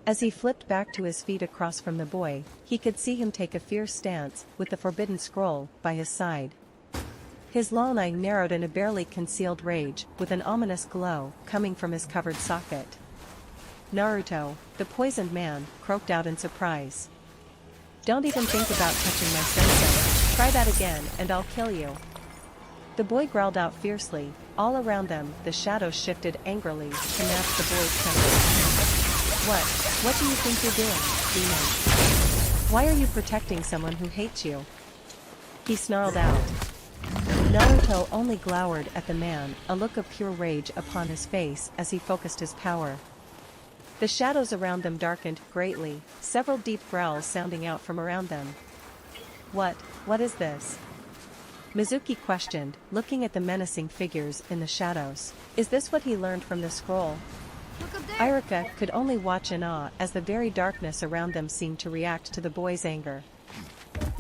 As he flipped back to his feet across from the boy, he could see him take a fierce stance with the forbidden scroll by his side. His long eye narrowed in a barely concealed rage, with an ominous glow coming from his covered socket. Naruto, the poisoned man, croaked out in surprise. Don't even think about touching my sensei. Try that again and I'll kill you. The boy growled out fiercely. All around them, the shadows shifted angrily to match the boy's temper. What do you think you're doing, demon? Why are you protecting someone who hates you? He snarled out. Naruto only glowered at the man, a look of pure rage upon his face as he focused his power. The shadows around them darkened greatly, several deep growls sounding out from around them. What is this? Mizuki questioned, looking at the menacing figures in the shadows. Is this what he learned from the scroll? Irika could only watch in awe as the very darkness around them seemed to react to the boy's anger.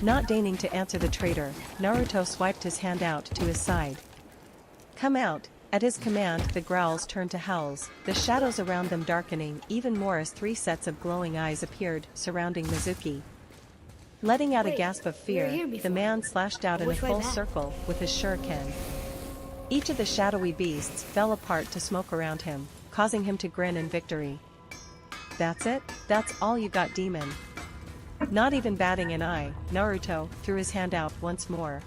Not deigning to answer the traitor, Naruto swiped his hand out to his side. Come out! At his command, the growls turned to howls, the shadows around them darkening even more as three sets of glowing eyes appeared, surrounding Mizuki. Letting out a gasp of fear, the man slashed out in a full circle with his shuriken. Each of the shadowy beasts fell apart to smoke around him, causing him to grin in victory. That's it? That's all you got, demon? Not even batting an eye, Naruto threw his hand out once more.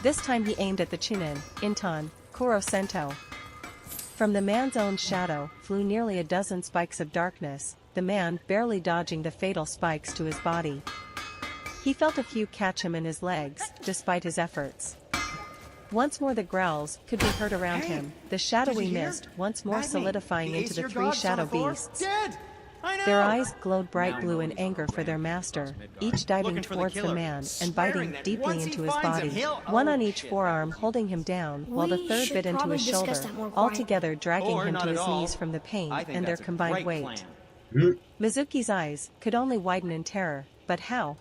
This time he aimed at the chillin, Inton, Kuro Sento. From the man's own shadow flew nearly a dozen spikes of darkness, the man barely dodging the fatal spikes to his body. He felt a few catch him in his legs, despite his efforts. Once more the growls could be heard around him, the shadowy mist once more solidifying into the three shadow beasts. Their eyes glowed bright blue in anger for their master, each diving towards the man and biting deeply into his body, one on each forearm holding him down while the third bit into his shoulder, altogether dragging him to his knees from the pain and their combined weight. Mizuki's eyes could only widen in terror, but how?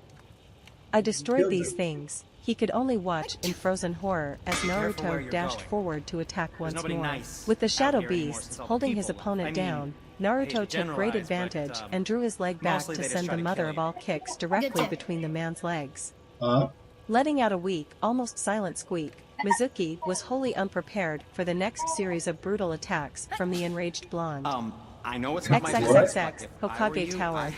I destroyed these things. He could only watch in frozen horror as Naruto dashed forward to attack once more. With the shadow beasts holding his opponent down, Naruto took great advantage and drew his leg back to send the mother of all kicks directly between the man's legs. Letting out a weak, almost silent squeak, Mizuki was wholly unprepared for the next series of brutal attacks from the enraged blonde. I know it's not my XXXX, Hokage Tower.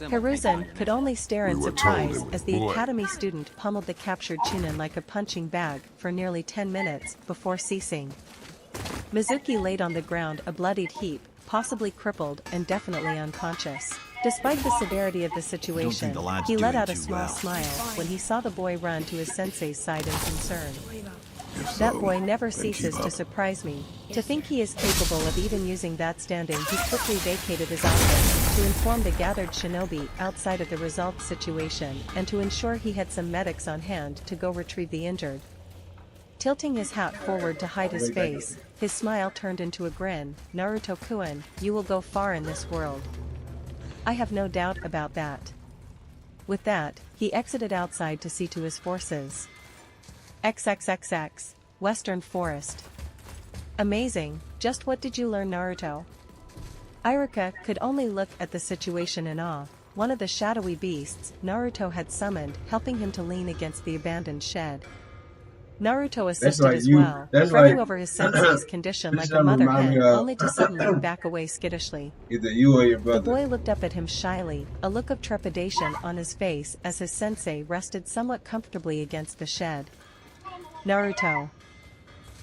Hiruzen could only stare in We were surprise told it as was the boy. academy student pummeled the captured chillin like a punching bag for nearly 10 minutes before ceasing. Mizuki laid on the ground a bloodied heap, possibly crippled and definitely unconscious. Despite the severity of the situation, the lad's he let doing out a too small well. smile when he saw the boy run to his sensei's side in concern. If That so, boy never then keep ceases to up. surprise me. To think he is capable of even using that standing, he quickly vacated his office to inform the gathered shinobi outside of the result situation and to ensure he had some medics on hand to go retrieve the injured. Tilting his hat forward to hide his face, his smile turned into a grin. Naruto-kun, you will go far in this world. I have no doubt about that. With that, he exited outside to see to his forces. XXXX, Western Forest. Amazing, just what did you learn, Naruto? Irika could only look at the situation in awe. One of the shadowy beasts Naruto had summoned, helping him to lean against the abandoned shed. Naruto assisted as well, fretting over his sensei's condition like a mother hen, only to suddenly back away skittishly. Either you or your The brother. boy looked up at him shyly, a look of trepidation on his face as his sensei rested somewhat comfortably against the shed. Naruto.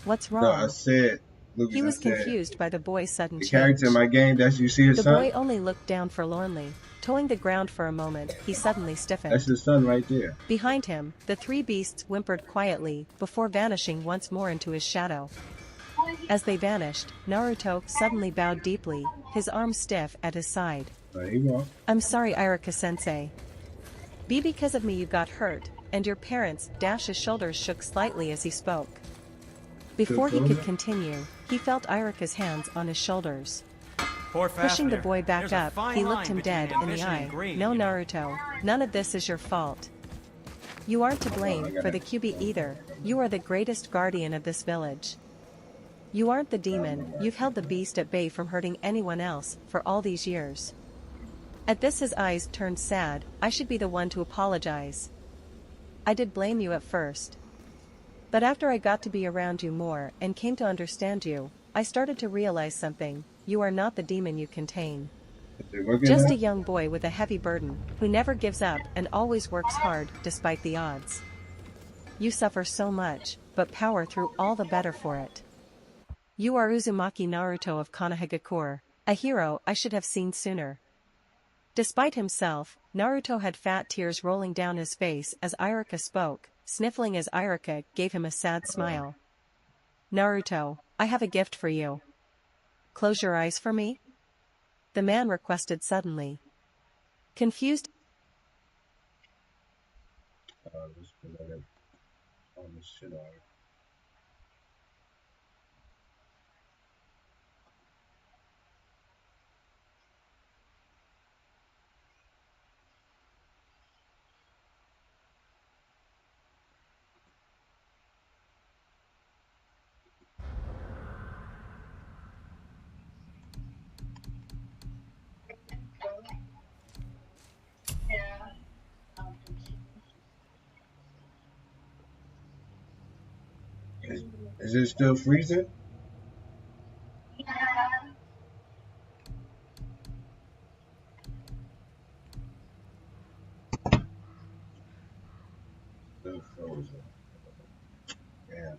What's No, I wrong? said He Lucas, I was said, confused by the boy's sudden the character in change. my game, that's you see his The son? boy only looked down forlornly, toeing the ground for a moment. He suddenly That's stiffened. his son right there. Behind him, the three beasts whimpered quietly before vanishing once more into his shadow. As they vanished, Naruto suddenly bowed deeply, his arms stiff at his side. There you go. I'm sorry, Iruka-sensei. Be because of me you got hurt, and your parents. His shoulders shook slightly as he spoke. Still Before he could frozen? continue, he felt Iruka's hands on his shoulders. Poor Pushing the Fafnir. boy back There's a up, fine he looked line him between dead in the ambition and eye. greed, No, you know. Naruto, none of this is your fault. You aren't to blame for the Kyuubi either. You are the greatest guardian of this village. You aren't the demon. You've held the beast at bay from hurting anyone else for all these years. At this his eyes turned sad. I should be the one to apologize. I did blame you at first. But after I got to be around you more and came to understand you, I started to realize something. You are not the demon you contain. Is it working Just now? a young boy with a heavy burden, who never gives up and always works hard despite the odds. You suffer so much, but power through all the better for it. You are Uzumaki Naruto of Konohagakure, a hero I should have seen sooner. Despite himself, Naruto had fat tears rolling down his face as Iruka spoke, sniffling as Iruka gave him a sad smile. Naruto, I have a gift for you. Close your eyes for me? The man requested suddenly. Confused, Just put that on this shit on. Is, is it still freezing? Still frozen. Yeah.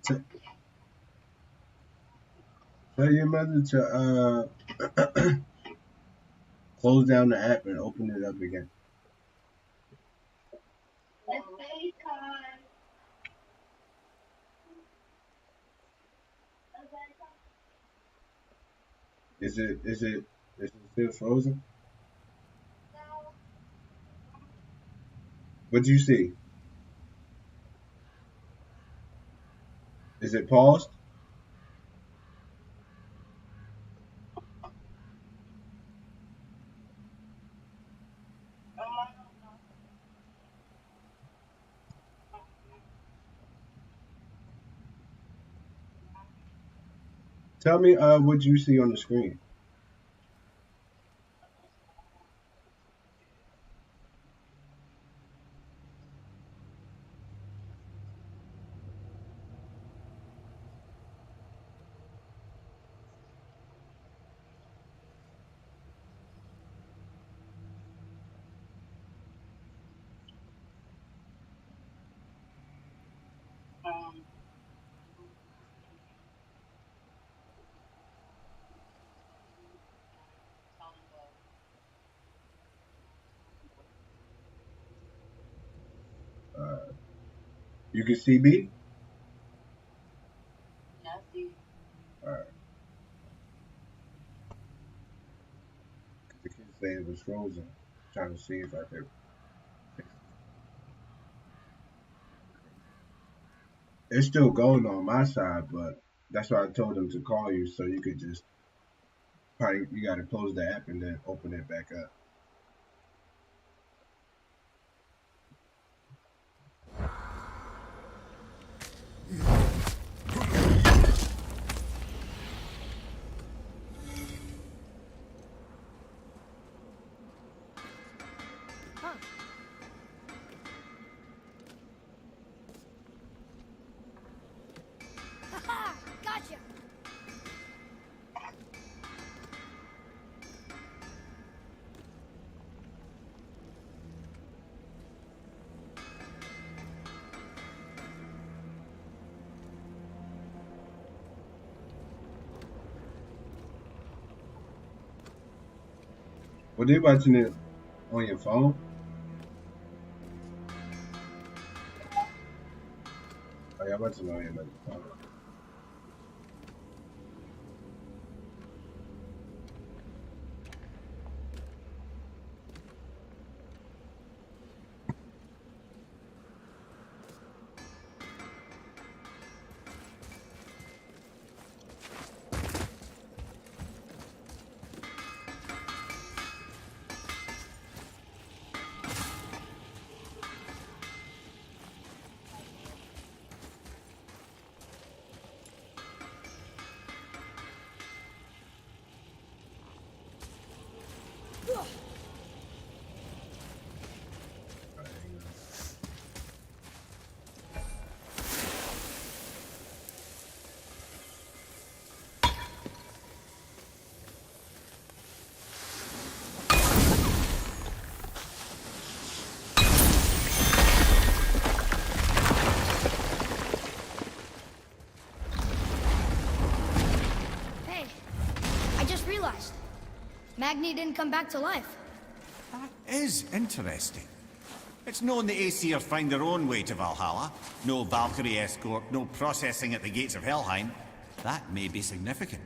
T- Tell your mother to close down the app and open it up again. Is it still frozen? What do you see? Is it paused? Tell me what you see on the screen. Uh, you can see me? Alright. The kids say it was frozen. Trying to see if I could fix it. It's still going on my side, but that's why I told them to call you so you could just probably you gotta close the app and then open it back up. huh? Haha! Gotcha! Were they watching it on your phone? Oh, y'all watching it on your phone. Hey, I just realized. Magni didn't come back to life. That is interesting. It's known the Aesir find their own way to Valhalla. No Valkyrie escort, no processing at the gates of Helheim. That may be significant.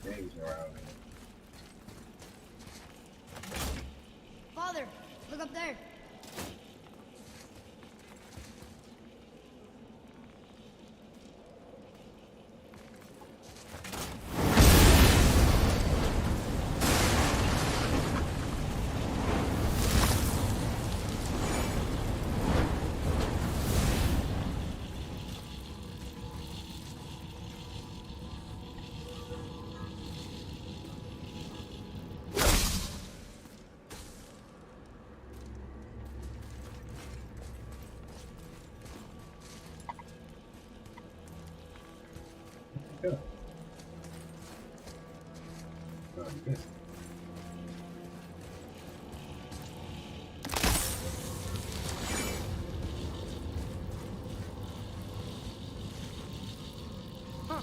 Things around here. Father, look up there. Yeah. Oh, good. Huh.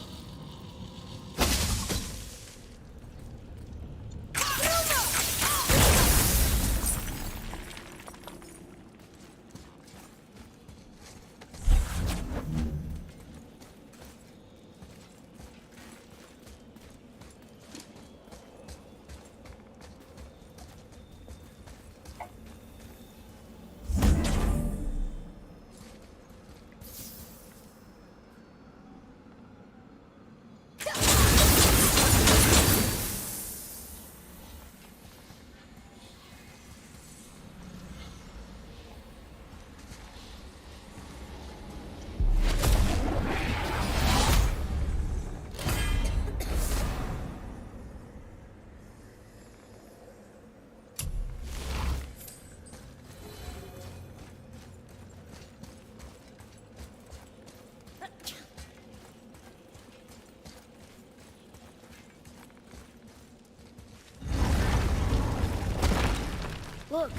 Look,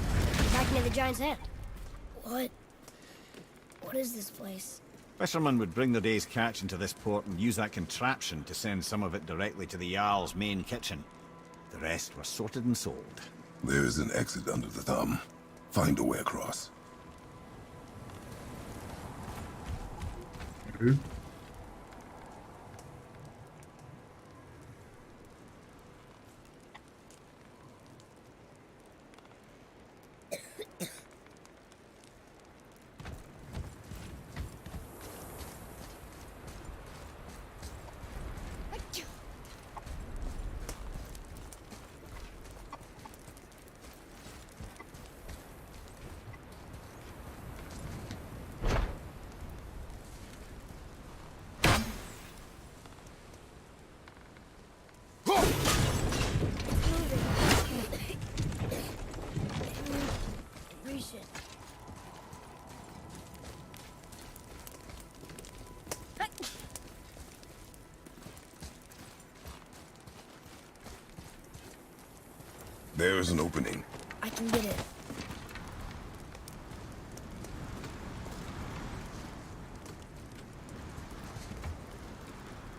back near the giant's hand. What? What is this place? Fishermen would bring their day's catch into this port and use that contraption to send some of it directly to the Jarl's main kitchen. The rest were sorted and sold. There is an exit under the thumb. Find a way across. Mm-hmm. station. There's an opening. I can get it.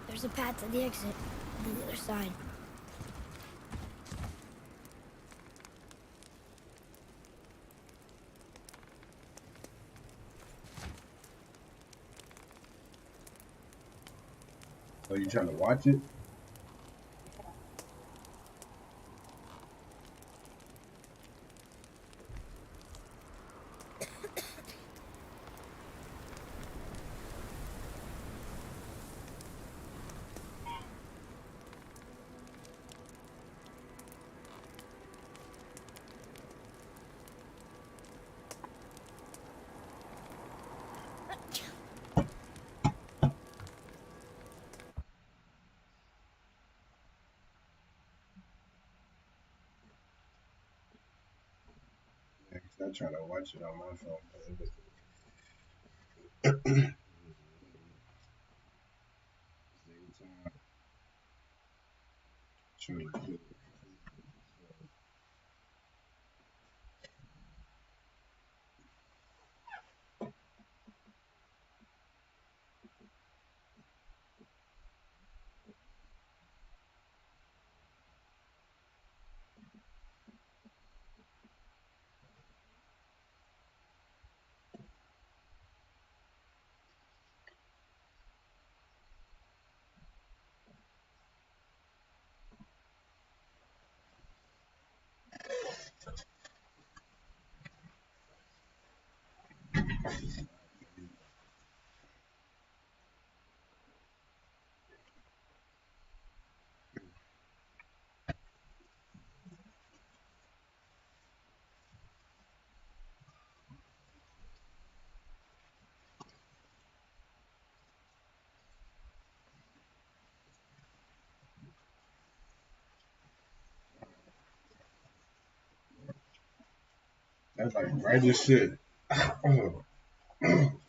There's a path to the exit on the other side. Are you trying to watch it? Yeah, 'cause I'm trying to watch it on my phone. Same time. True. That's like right as shit. You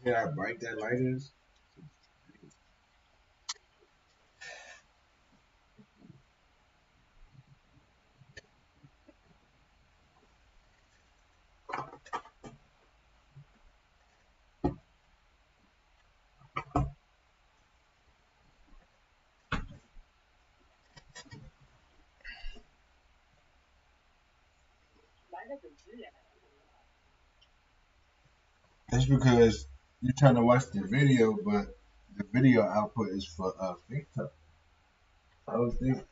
hear how bright that light is? That's because you're trying to watch the video, but the video output is for FaceTime. I don't think.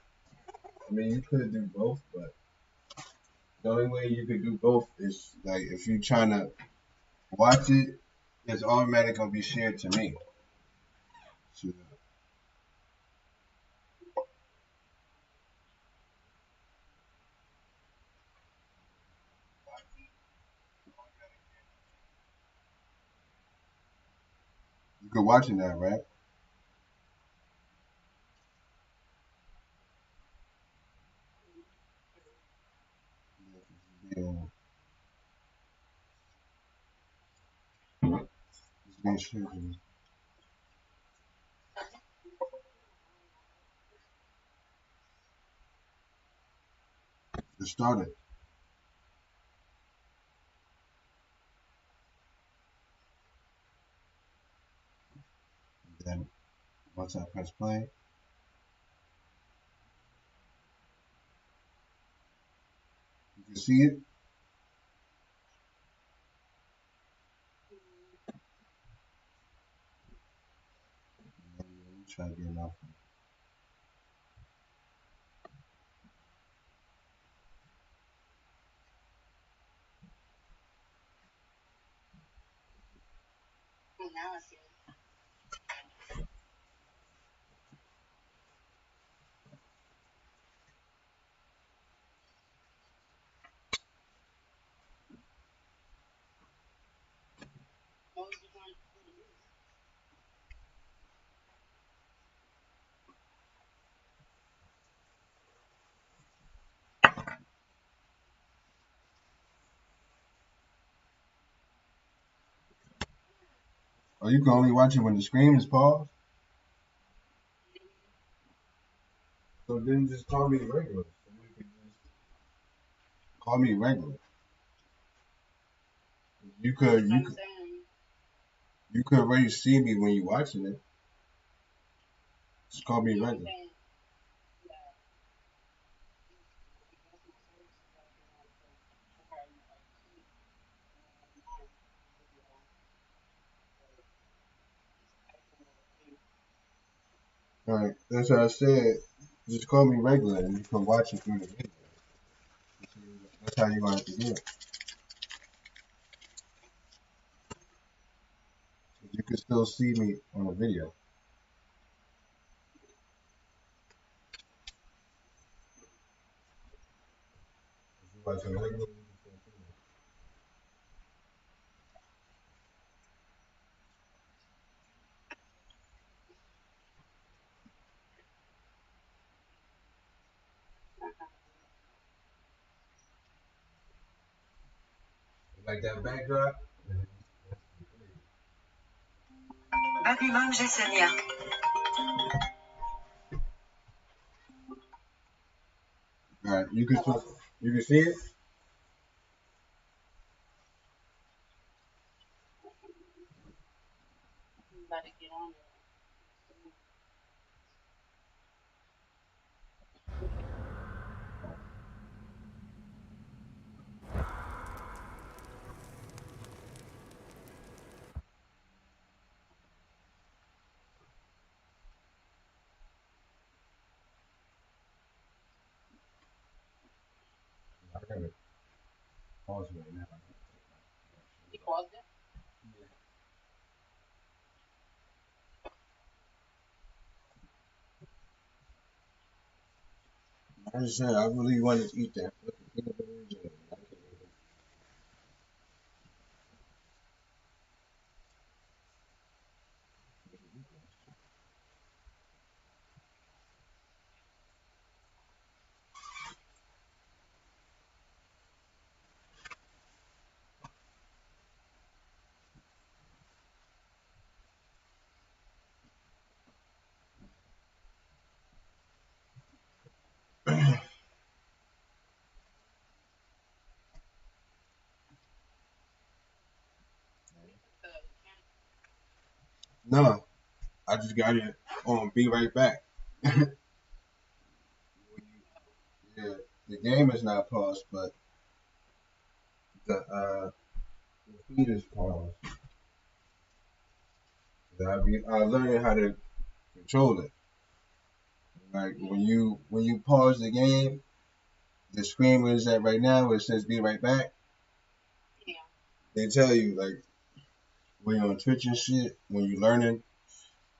I mean, you could do both, but the only way you could do both is like if you're trying to watch it, it's automatically gonna be shared to me. So, you could watch it now, right? Yeah, it's being shared to me. It started. Then once I press play, you can see it. Let me try again now. Or you can only watch it when the screen is paused. So then just call me regular. So we can just call me regular. You could you could you could already see me when you watching it. Just call me regular. Alright, that's what I said. Just call me regular and you can watch it through the video. That's how you want to do it. You can still see me on the video. If you watch it regular, you can still see me. Like that backdrop. Bâtiment Gesselia. Alright, you can see it. I gotta pause right now. I just said I really wanted to eat that fucking peanut butter and jelly. I can't even. No, I just got it on. Be right back. Yeah, the game is not paused, but the feed is paused. I learned how to control it. Like when you pause the game, the screen where it's at right now, where it says "Be right back," they tell you like when you're on Twitch and shit, when you're learning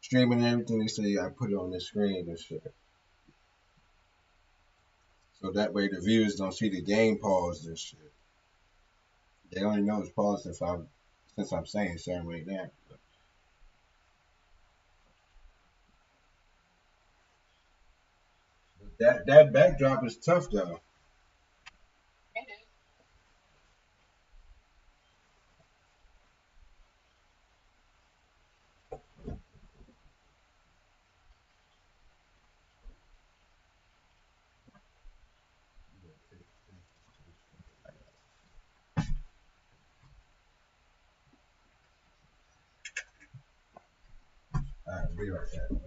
streaming and everything, they say I put it on the screen and shit. So that way the viewers don't see the game paused and shit. They only know it's paused since I'm saying something right now. But that backdrop is tough though. Alright, be right back.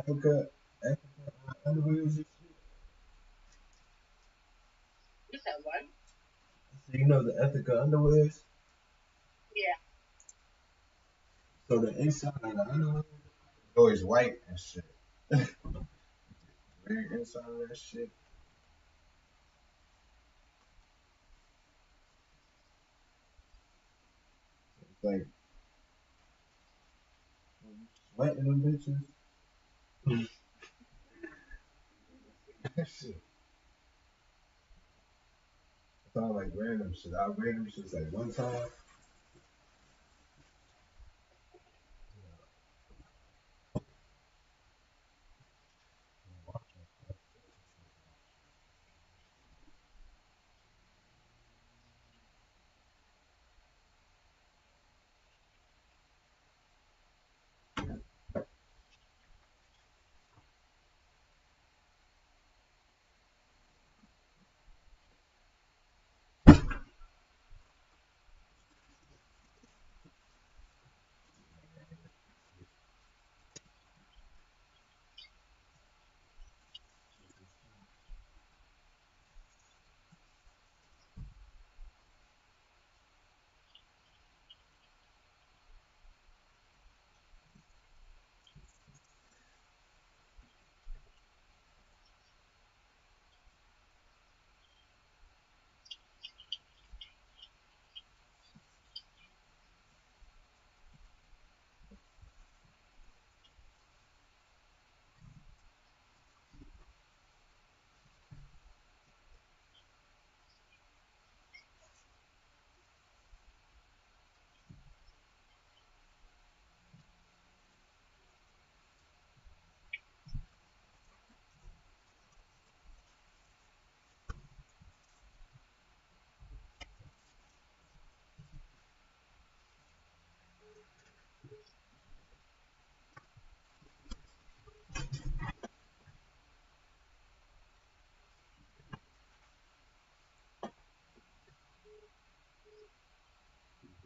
Ethica, underwears and shit. So you know the Ethica underwears? So the inside of the underwear always white and shit. Red inside of that shit. It's like sweating them bitches. That shit. It's all like random shit. I random shit like one time.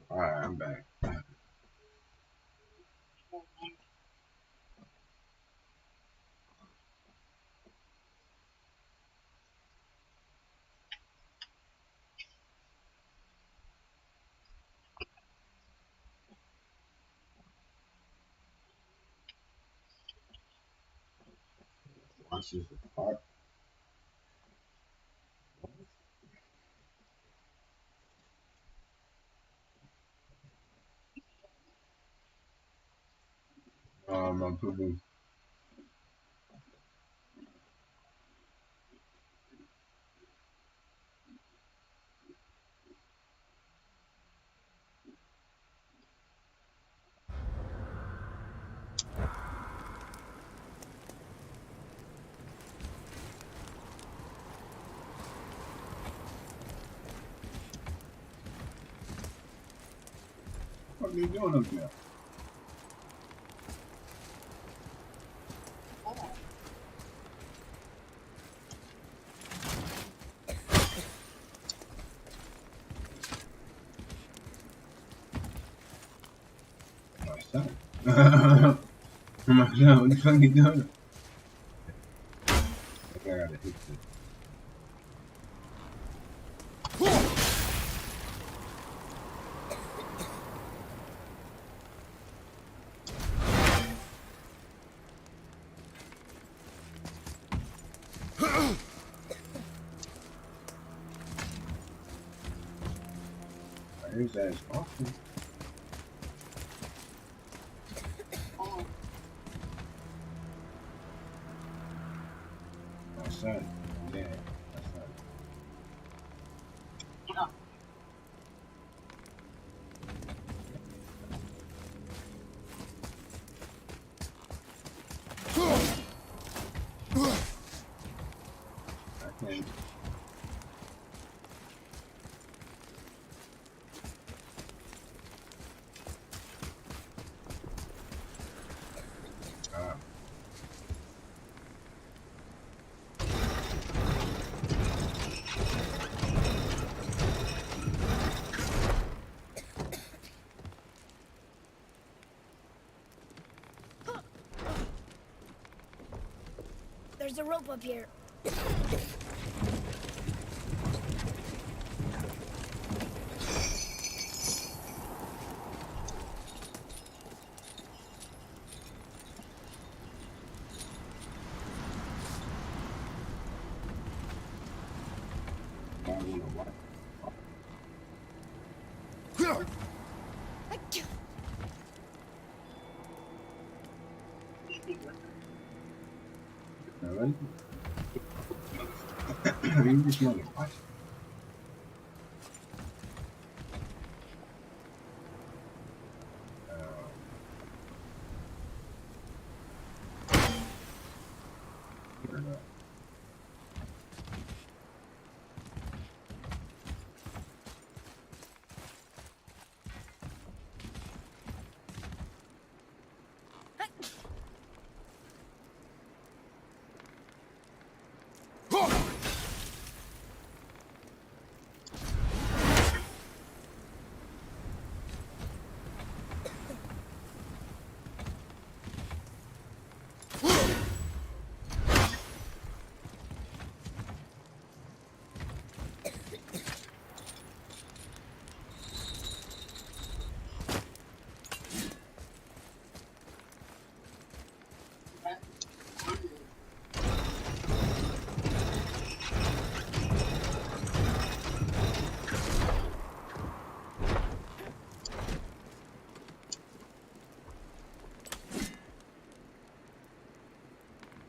Alright, I'm back. Watch this part. My poo poo. What are you doing up there? My son. My son, what the fuck you doing? I think I gotta hit this. His ass awesome. My son. Yeah, my son. There's a rope up here. You just want to watch it. Here we go.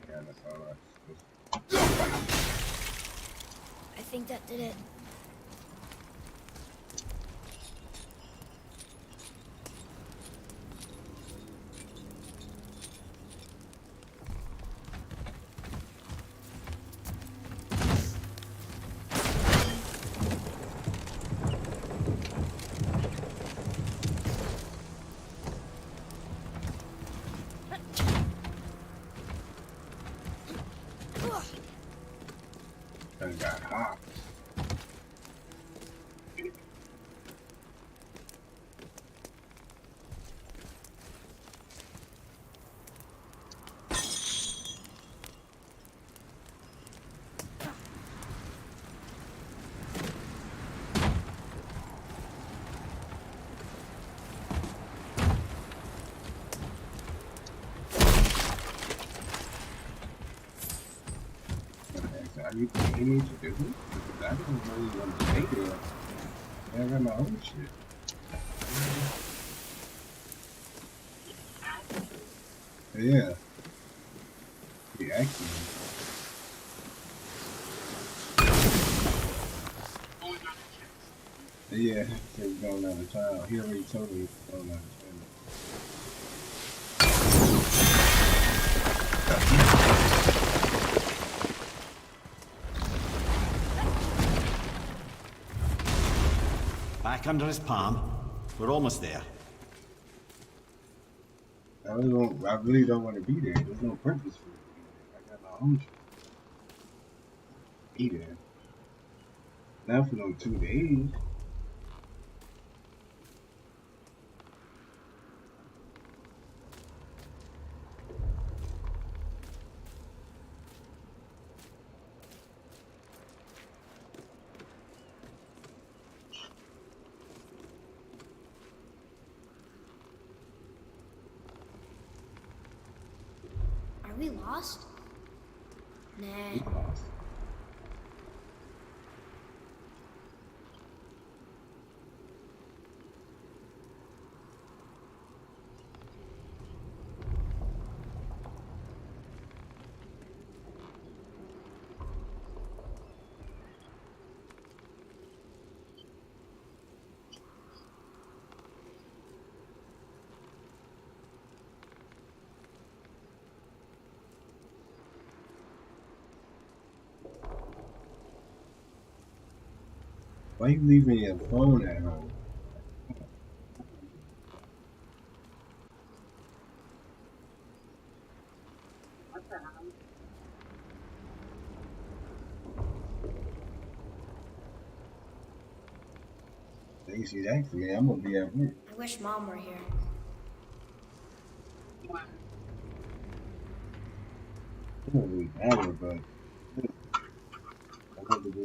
Yeah, that's all right. I think that did it. Done got hot. Are you paying me to do it? Because I don't really want to stay there. I got my own shit. Yeah. He actually. Yeah, he was going out of town. He already told me he was going out of town. Back under his palm. We're almost there. I really don't want to be there. There's no purpose for it to be there. I got my own shit. Be there. Not for no 2 days. Are we lost? Nah. Why you leaving your phone at home? Stacy's asking me, I'm gonna be at work. I wish Mom were here. don't really matter, but I want to be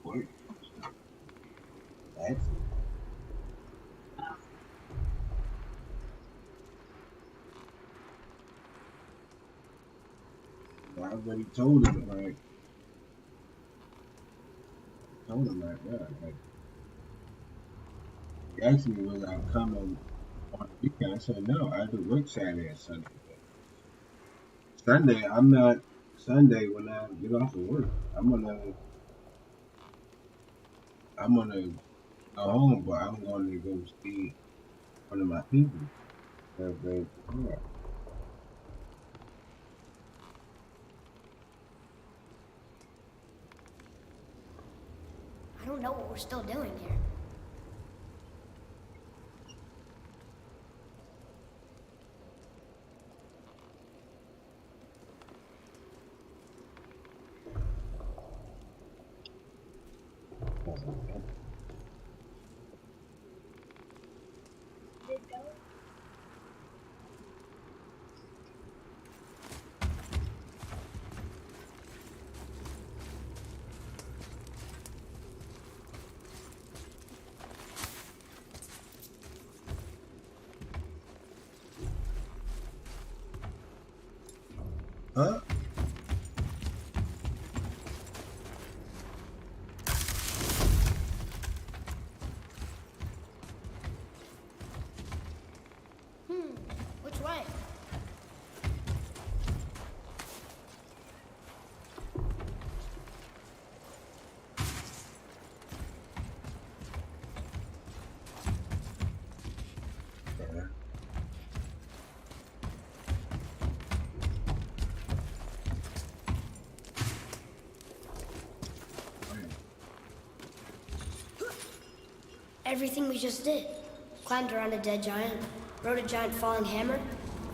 what? That's I already told him like he asked me whether I'm coming on the weekend. I said no, I do work Saturday and Sunday. Sunday I'm not Sunday when I get off of work. I'm gonna go home, but I'm going to go see one of my people. Yeah. I don't know what we're still doing here. Huh? Which way? Yeah. Everything we just did. Climbed around a dead giant, rode a giant falling hammer,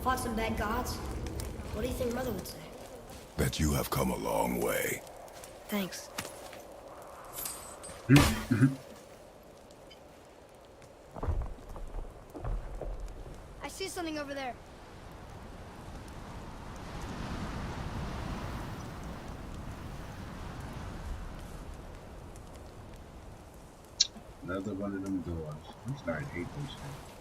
fought some bad gods. What do you think Mother would say? Bet you have come a long way. Thanks. I see something over there. Another one of them doors. I'm starting to hate this shit.